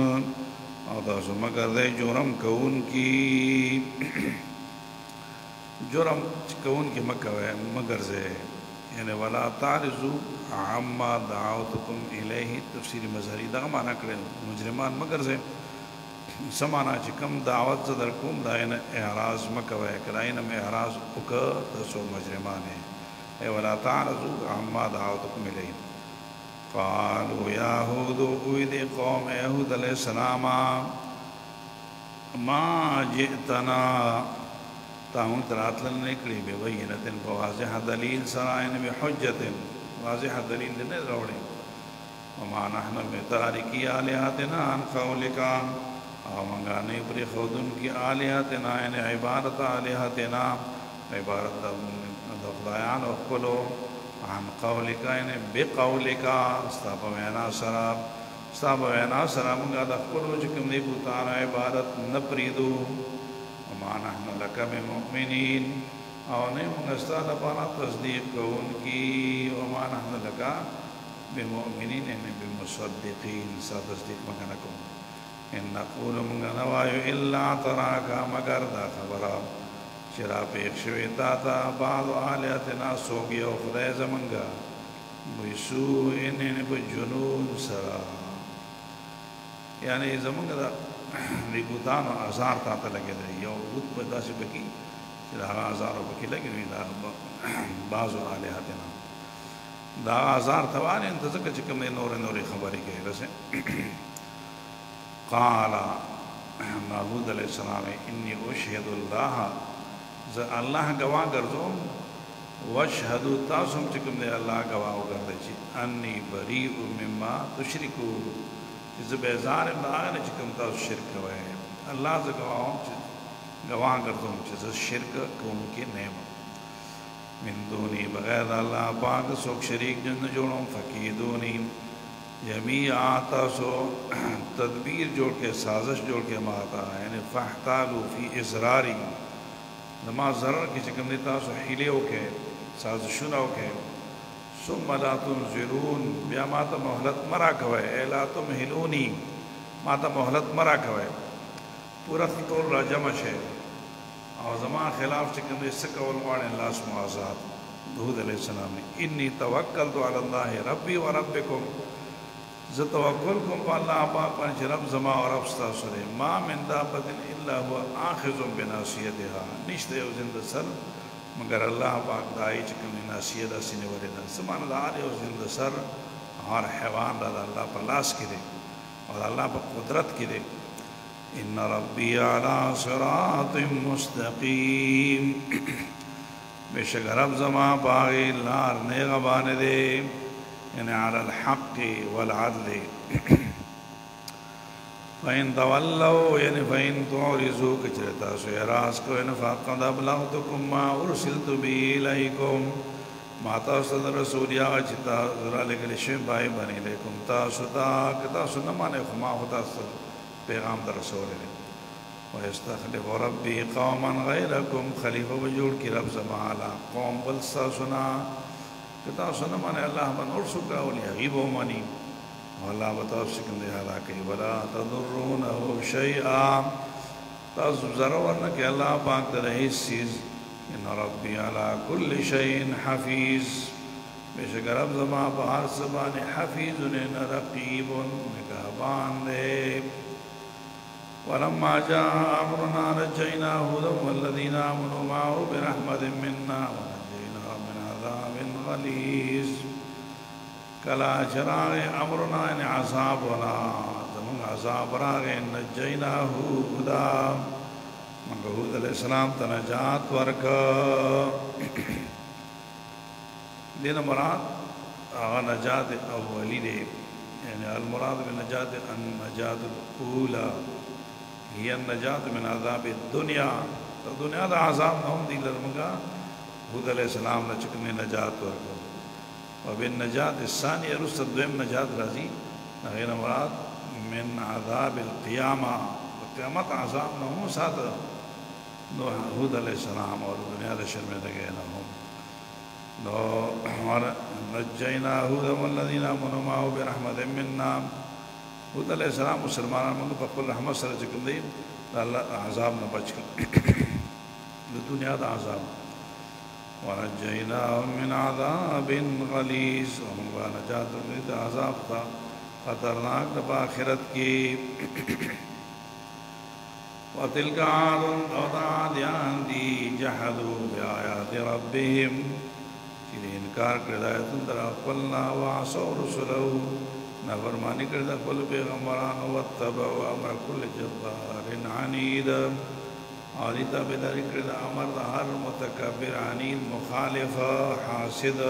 اور تاسو مگر دے جرم کون کی جرم کون کی مگر سے یعنی وَلَا تَعْرِضُوا عَمَّا دَعَوْتُكُمْ إِلَيْهِ تفسیر مظہری دا معنی کریں مجرمان مگر سے سمانا چکم دعوت زدر کم دائن اعراض مکوئے کرائن میں اعراض اکر تسو مجرمان ہے اے وَلَا تَعْرِضُوا عَمَّا دَعَوْتُكُمْ إِلَيْهِ قَالُوا يَا هُودُ اوید قوم یہود علیہ السلام ما جئتنا تاہم تراتلن نکلی بے بینتن واضح دلیل سرائن بحجت واضح دلیل دینے روڑے وما نحن بتارکی آلیاتنا عن قولکا اور منگانے پر خودن کی آلیاتنا یعنی عبارت آلیاتنا عبارت دخلایان اخلو عن قولکا یعنی بقولکا استاپوینا سراب منگا دخلو چکم دی بوتانا عبارت نپریدو وما نحن لک بمؤمنین اور نہیں منگستا لپانا تصدیق کو ان کی وما نحن لکا बिमुमिनीन यानी बिमुसद्दिकीन सा तस्दीक मगना को इन नक़ूल मंगना वायु इल्ला तराका मगर दा खबरा चिरा पेक्षवेता था बाद आलियातना सोगियो खुदा जमंगा बिसू इन्हें जुनून सरा यानी जमंगा रिबुतान आज़ार ताता लगे थे यो बुत बदासी बकी चिरा आज़ार बकी लगे नहीं दा बाज़ आलियातना दा आज़ार तवाने इंतज़ार चिकम ने नौरे खबरी के रसे काला नाहूद अलैहिस्सलाम इन्नी उशहिदुल्लाह अल्लाह गवाह कर दो वशहदु तासुम चिकम दे अल्लाह गवाह कर दे ची अन्नी बरी मिम्मा तुशरिकू जिस बेजार इमदान चिकम तास शिरक हुए अल्लाह से गवाह कर दो जिस शिरक को उनके नेम मिंदूनी बगैर अल्लाह पाक सोख शरीक जन जोड़ों फ़कीदूनी यमी आता सो तदबीर जोड़ के साजिश जोड़ के माता यानी फ़हतालू फ़ी इसरारी नमा ज़रर की चिकम देता सो हिले होके साजिशुना होके सुम्मा तुम ज़िरून ब्या माता मोहलत मरा कवे एला तुम हिलूनी माता मोहलत मरा कवे पूरा तोल राजमश है और जमा खिलाफ चिकम दे सकवल वाणे लाश मुआज़ात दूद अलैहिस्सलाम ने इन्नी तवक्कलतु अल्लाह रब्बी व रब्बिकुम ज़ तवक्कुल कुम अल्लाह पाक पर रब जमा और अब्स्ता सुरे मा मिन दाब्बतिन इल्ला हुवा आखिज़ुम बिनासियतिहा निश्ते ओ जिंद सर मगर अल्लाह पाक दाई चिकम नासियत सीने वाले दा समान दार ओ जिंद सर हर हैवान दा अल्लाह पर लाश की दे और अल्लाह पर कुदरत की दे इन्ना रब्बी अला सिरातिम मुस्तकीम बेशक रब जमा पागे लार ने गबाने दे यानी अलल हक़ वल अदल फ़इन तवल्लौ यानी फ़इन तुरिज़ू कचरता सो एराज़ को यानी फ़क़द अबलग़तुकुम मा उरसिलतु बिही इलैकुम माता सद रसूलिया चिता ज़रा लेकिन शेम भाई बनी लेकुम तासुता कता सुन माने खुमा होता सद पैगाम दर रसूल ने वयस्तख़लिफ़ु रब्बी क़ौमन ग़ैरकुम खलीफ़ा वजूद की रब ज़माला कौम बलसा सुना कता सुन माने अल्लाह बन और सुका वली गीबो मानी अल्लाह बताओ सिकंदे हाला के वला तदुर्रूनहु शैआ ताज़ ज़रूर न कि अल्लाह पाक तरह चीज़ इन रब्बी अला कुल्लि शैइन हफ़ीज़ बेशक रब ज़मा बाहर ज़बान हफ़ीज़ुन रक़ीबुन निगहबान दे वलम्मा जाअ अमरुना नज्जयना हुदन वल्लज़ीना आमनू मअहु बिरहमतिन मिन्ना वनज्जयनाहुम मिन अज़ाबिन ग़लीज़ कला चरागे अमरुना ने अज़ाब वला जमुन अज़ाब रागे नज्जयनाहु हुदा मगर हूद अलैहिस्सलाम तनजात वर्क दिन मुराद आगा नजात अव्वली दे यानी अल मुराद में नजात अन नजात ऊला ये नजात में अज़ाब दुनिया तो दुनिया का अज़ाब न हों दिलर मंगा हूद अलैहिस्सलाम ने चिकने नजात वर्क और बिन नजात सानी रुसद्वेम नजात राजी नगेर मुराद मिन अज़ाबिल क़ियामा क़यामत अज़ाब न हो साथ हूद अलैहिस्सलाम और दुनिया के शर्म लगे न हो नो और नज्जयनाहु वल्लज़ीना आमनू मअहु बिरहमतिन मिन्ना हूद अलैहिस्सलाम मुसलमानों में पक्कुल रहमत सर चिकन दी अल्लाह अज़ाब न बच दुनिया का अज़ाब वनज्जयनाहुम मिन अज़ाबिन ग़लीज़ और नजात मिन अज़ाब था खतरनाक दफ़ आखिरत की वतिल्क आदुन औदादियान दी जहदू बिआयाति रब्बिहिम चिरे इनकार करदायतुन दरा क़ुलना वासौ रुसुलहु नफरमानी करदा कुल पैगम्बरान वत्तबउ अम्र कुल्ल जब्बारिन अनीद और ताबेदारी करदा अमर हर मुतकब्बिर अनीद मुखालिफ हासिद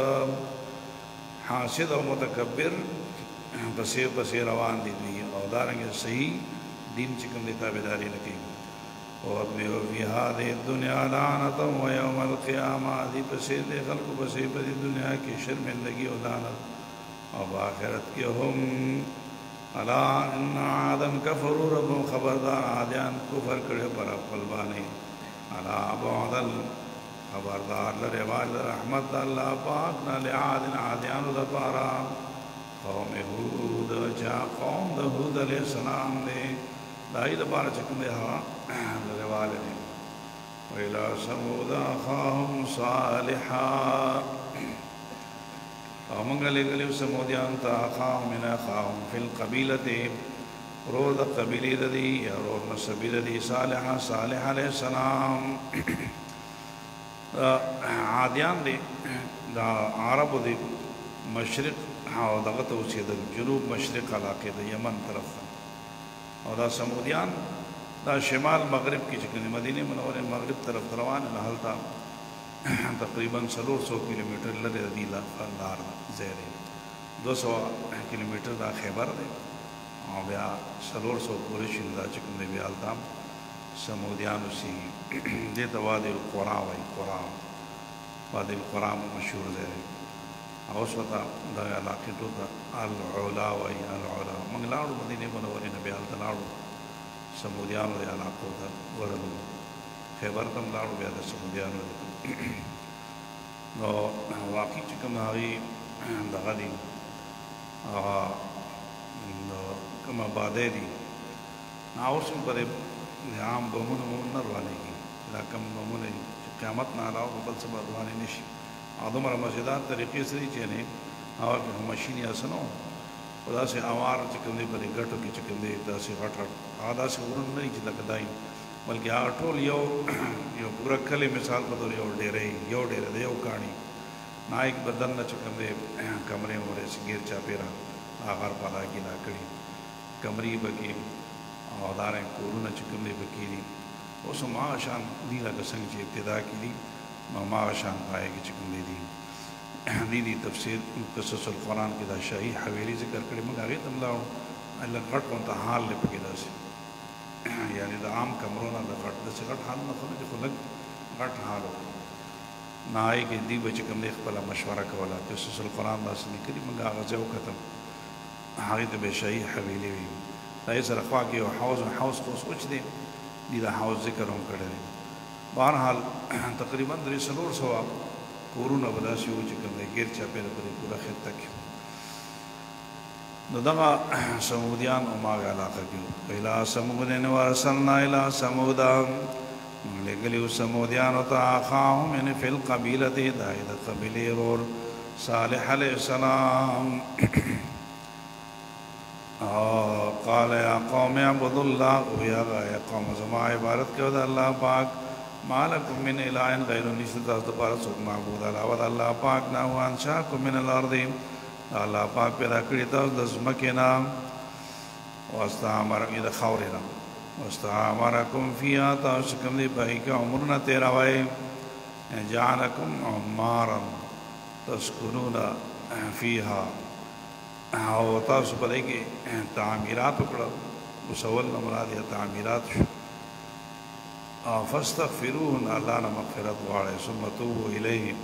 और मुतकब्बिर बसे रवान दी हुई और दारंगे सही दीन चिकन दी ताबेदारी लगी और बिहादे दुनिया लानत व यौमल क़ियामा दी बसे दे खल्क़ बसे बदी दुनिया की शर्मिंदगी और लानत और आखिरत के हम अला इन्ना आदन कफरू रब्बुहुम खबरदार आदियान कुफर करे पर फलबानी अला बुअदल खबरदार लरे वाल रहमत अल्लाह पाक न ले आदिन आदियान दपारा قوم هود چا قوم د هود علیہ السلام دے دای د بار چکم دے ها لګواله دے ویلا سمود اخاهم صالحا امنگل گلیو سمودیان تا اخاهم من اخاهم فی القبیلة رور د قبیلی دی یا رور نسبی دی صالحا صالح علیہ السلام عادیان دی دا عرب دی مشرق او دغه ته اوسېدل جنوب مشرق علاقې د یمن طرف او دا سمودیان دا شمال مغرب کې چې کوم مدینه منوره مغرب طرف روان نه هلته تقریبا 300 کیلومتر لري دی لار زیره 200 کیلومتر دا خیبر دی او بیا 300 پورې شیندا چې کوم دی بیا التام سمودیان اوسې دې ته وادي القرى وای قرى وادي القرى مشهور دی اوس وتا دا علاقې ټول العلا وای العلا موږ لاړو مدینه منورې نه بیا الته لاړو سمودیانو د علاقو ته ورغلو خیبر ته لاړو بیا د سمودیانو نو واقعي چې کوم هغې دغه دي کوم آبادۍ دي اوس هم پرې عام بمونه نه روانېږي دا کوم بمونه دي چې قیامت نه علاوه بل څه به روانې نه شي او دومره مزیدار طریقې سره چې نه هغه کې ماشینې اسنو او داسې اوار چې کوم دی پرې ګټو کې چې کوم دی داسې غټ غټ هغه داسې ورونه نه چې لکه دای بلکې هغه ټول یو پوره کلی مثال په توګه یو ډېرې د یو کاڼي نایک بدن نه چې کوم دی کمرې ومرې سګیر چاپېره هغه پالا کې لا کړي کمرې بکې او دارې کورونه چې کوم دی بکې دي اوس هم هغه شان دي لکه څنګه چې ابتدا کې دي نو ما شان پائے کہ چکم دی تفسیر قصص القرآن کی دا شاہی حویلی ذکر کرے مگر آگے تم لاؤ اللہ غٹ کونتا حال لے پکی دا سے یعنی دا عام کمرونا دا غٹ دا سے غٹ حال نہ خلو جو خلق غٹ حال ہو نہ آئے کہ دی بچکم دے اخبالا مشورہ کولا قصص القرآن دا سے نکلی مگر آگا زیو ختم آگے تو بے شاہی حویلی ہوئی دا ایسا رخوا کی حوض کو سوچ دے دی دا حوض ذکر ہم کردے بہرحال تقریباً 300 کورونه بداسي وو چې کوم غیر چاپېره پرې پوره خطه کې نو دغه سمودیان او ماغه علاقه کې ویلا سمودین ورسلنا الى سمود لګلیو سمودیان او اخاهم من فی القبیله دایده قبیله رور صالح علیہ السلام قال یا قوم اعبدوا الله ويا قوم زما عبادت کوي د الله پاک مالکم من الہ غیر نشد تاسو لپاره څوک معبود علاوه د الله پاک نه او انشاکم من الارض الله پاک پیدا کړی تاسو د ځمکې نه واستعمرکم د خاورې نه واستعمرکم فیها تاسو کوم دی پای کې عمرونه تیروي جعلکم عمارا تسکنون فیها او تاسو په دې کې تعمیرات وکړو وسول مراد یې تعمیرات شو فاستغفروه الله نه مغفرت غواړي ثم توبوا الیه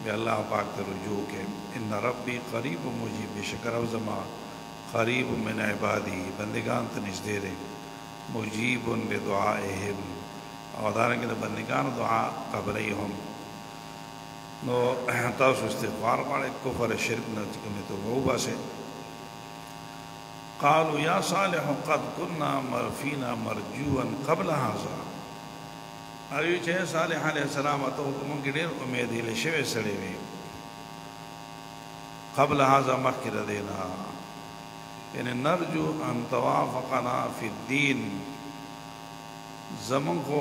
بیا الله پاک ته رجوع کې ان ربي قریب مجیب بشکر او زما قریب من عبادی بندگان ته نږدې دی مجیب لدعائهم او دارنګه د بندگانو دعا قبلهم نو تاسو استغفار غواړئ کفر شرک نه کومه توبه وباسه قالوا یا صالح قد كنا مرفینا مرجوا قبل هذا اوی چې صالح علیہ السلام ته کوم کې ډېر امید یې لشي سړی وي قبل هذا مخکې دینا یعنی نرجو ان توافقنا فی الدین زمون کو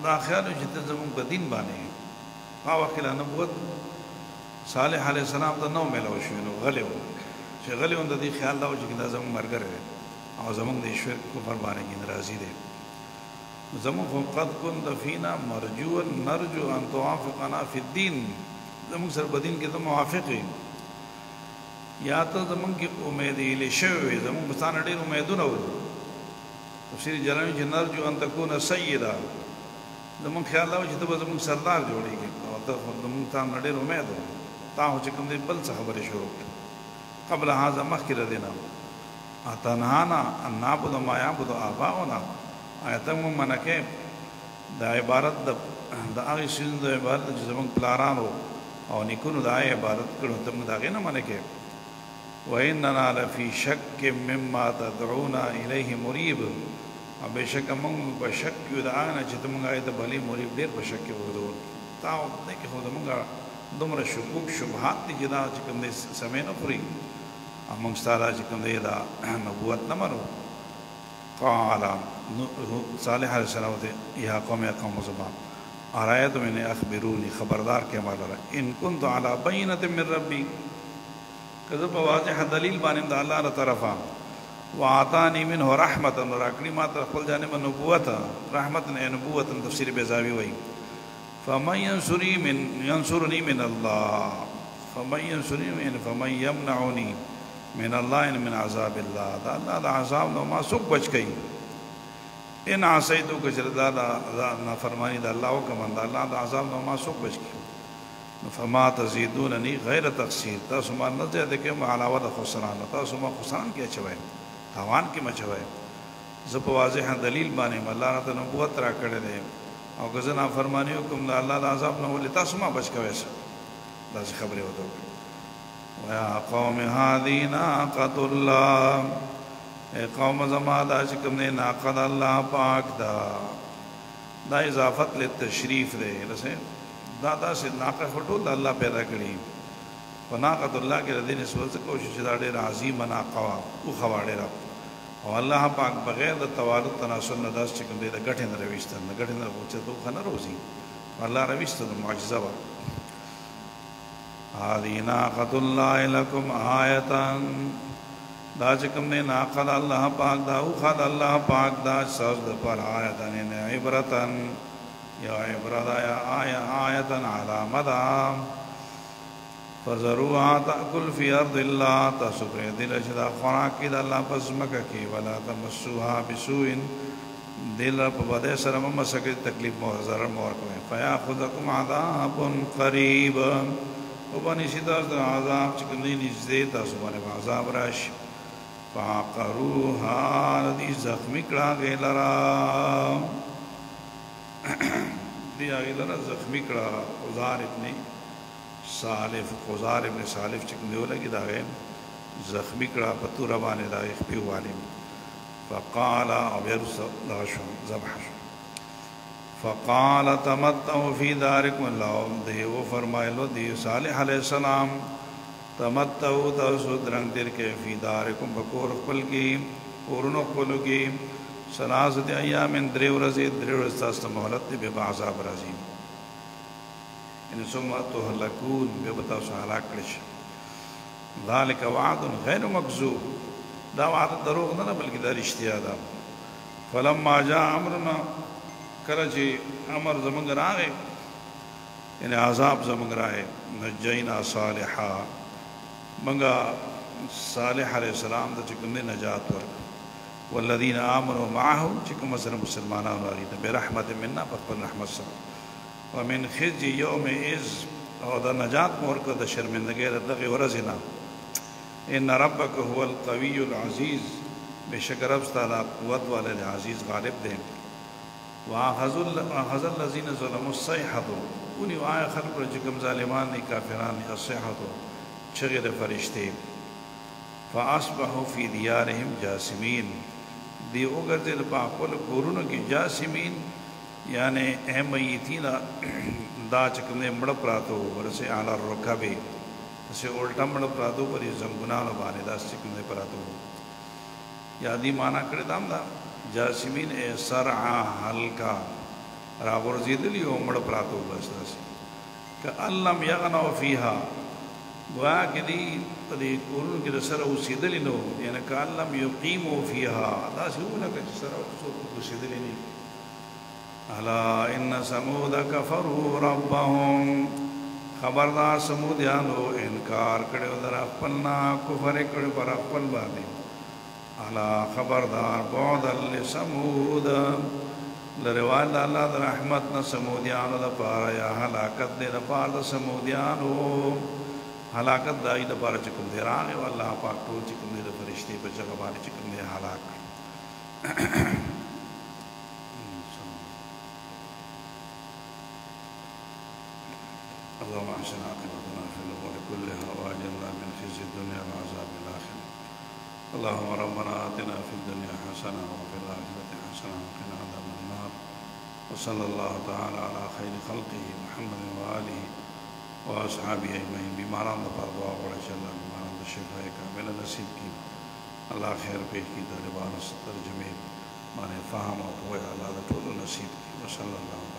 دا خیال چې ته زمون په دین باندې هغه وخت له نبوت صالح علیہ السلام ته نو ملو شو نو غلیو چې غلیو د دې خیال دا و چې دا زمون مرګره او زمون د شرک کفر باندې ناراضی دي زمون قد كنت فينا مرجوا نرجو ان توافقنا في الدين زمون سره بدین کې ته موافق یا ته زمون کې امید یې لشوي زمون په ستانه ډېر امیدونه وو تفسیر جلالی چې نرجو ان تكون سیدا زمون خیال دا چې ته زمون سردار جوړیږي او ته زمون ته ډېر امید وو تا چې کوم دې بل څه خبره شروع قبل هذا مخکې دینا اتنهانا ان نعبد ما يعبد آباؤنا آیتم منکه دا عبارت د هغه شین د عبارت چې زمونږ پلارانو او نیکونو دا عبارت کړو ته موږ دا نه منکه وإننا لفي شك مما تدعونا إليه مريب او بشک موږ په شک یو د هغه نه چې ته موږ آیت بلی مريب ډېر په شک کې وګرځول تا دې کې خو د موږ دومره شکوک شبهات دي چې دا چې کوم دې سمې نه خوري او موږ ستاره چې کوم دې دا نبوت نه منو قال صالح علیہ السلام ته یا قوم زبان ارایت من اخبرونی خبردار کې مالا ان كنت على بینه من ربی کذب واضح دلیل باندې د الله تعالی طرفا وعطانی منه رحمتا راکړي ما ته خپل جانب نبوت رحمت نبوت تفسیر بیزاوی وای فمن ينصرني من الله فمن يمنعني من الله من عذاب الله دا الله د عذاب نو ما سوق بچ کئ ان عصیتو کجردا نافرمانی د الله او کمن د الله د عذاب نو ما سوق بچ کئ فما تزيدونني غیر تقصير تاسو ما نه زیاده کې علاوه د خسران تاسو ما خسران کې چوي تاوان کې مچوي زه په واضح دلیل باندې الله تعالی نبوت را کړی دی او که زه نافرمانی وکم د الله د عذاب نه ولې تاسو ما بچ کوئ دا خبره وته ويا قوم هذه ناقة الله اے قوم زما دا چې کوم نه ناقد الله پاک دا اضافت للتشریف دی رسه دا سے ناقه فټول الله پیدا کړی فناقۃ الله کې د دې نسبت کوشش دا ډېر عظیم ناقه او خواړه را او الله پاک بغیر د توالد تناسل نه داس چې کوم دې د غټه نه رويشته نه غټه نه وچه دوه خنه روزي الله رويشته د معجزه وا هذه ناقۃ الله لكم آیه دا چې کوم نه ناقه الله پاک دا او خد الله پاک دا ساز د پر آیه نه عبرتن یا عبرت یا آیتن علامدا فزروها تأکل فی ارض الله تاسو پر دل شدا خوراک کی د الله پس مکه کی ولا تمسوها بسوء دل په بده سره مسکه تکلیف مو ضرر مو ورکوي فیاخذکم عذاب قریب وبنی شدا عذاب چې کوم نږدې تاسو باندې عذاب راشي فعقروها ردی زخمی کړه غیلرا دی غیلرا زخمی کړه خزار ابن صالح چې کوم دی ولګي دا غیم زخمی کړه په تور باندې دا خپي والي فقال او يرس داشو ذبح فقال تمتعوا في داركم الله دی و فرمایلو دی صالح علیہ السلام تمتعوا تاسو درنګ دیر کې فی دارکم بکور خپل کې اورونو خپل کې ثلاثه ایام درې ورځې تاسو مهلت به عذاب راځي ان ثم تهلكون به تاسو هلاک کړئ ذلك وعد غیر مکذوب دا وعد دروغ نه بلکې دا رښتیا ده فلما جاء امرنا کله چې امر زمونږ راغی یعنی عذاب زمونږ راغی نجینا صالحا منگا صالح علیہ السلام دا چکم نے نجات ورک والذین آمنوا معه چکم سر مسلمانان والی دا برحمت مننا پر رحمت سر ومن خزي یوم از او دا نجات مورک دا شرمندگی دغی ورزنا ان ربک هو القوی العزیز بشک رب ستادا قوت والے عزیز غالب دیں وآخذ الذین ظلموا الصیحة انہی آئے خلق پر چکم ظالمان نی کافران نی الصیحة چغیر فرشتے فاصبحوا فی دیارهم جاسمین دی اوگر دل پاکول کورونو کی جاسمین یعنی میتین دا چکنے مڑ پراتو ورسے اعلی الرکبے اسے الٹا مڑ پراتو پر زنگنانو بانے دا چکنے پراتو یادی مانا کرے دام دا جاسمین اے سرعا حلکا را ورزیدلیو مڑ پراتو بس دا سی کہ اللہم یغنو فیہا گویا کہ دی کورونو کی سر اوسیدلی نو یعنی کہ اللہم یقیمو فیہا دا سی اونا کہ سر اوسیدلی نی الا ان سمود کفروا ربهم خبردار سمودیانو انکار کړو در خپلنا کفر کړو پر خپل باندې الا خبردار بعد لسمود لروال الله د رحمت نه سمودیانو د پاره یا هلاکت د پاره د سمودیانو هلاکت دای د پاره چې کوم دی راغی والله پاک ټول چې کوم دی د فرشتي په ځای باندې چې کوم دی هلاک اللهم احسن عاقبتنا في الامور كلها واجرنا من خزي الدنيا وعذاب الاخره. اللهم ربنا آتنا في الدنيا حسنة وفي الآخرة حسنة وقنا عذاب النار. وصلى الله تعالى على خير خلقه محمد وآله وأصحابه أجمعين. बीमारान का परवा बड़ा चला बीमारान का शिफा कामिल नसीब की अल्लाह खैर पेश की तर्जमे माने फ़ाहम और अल्लाह का टोलो नसीब की वसल्लल्लाहु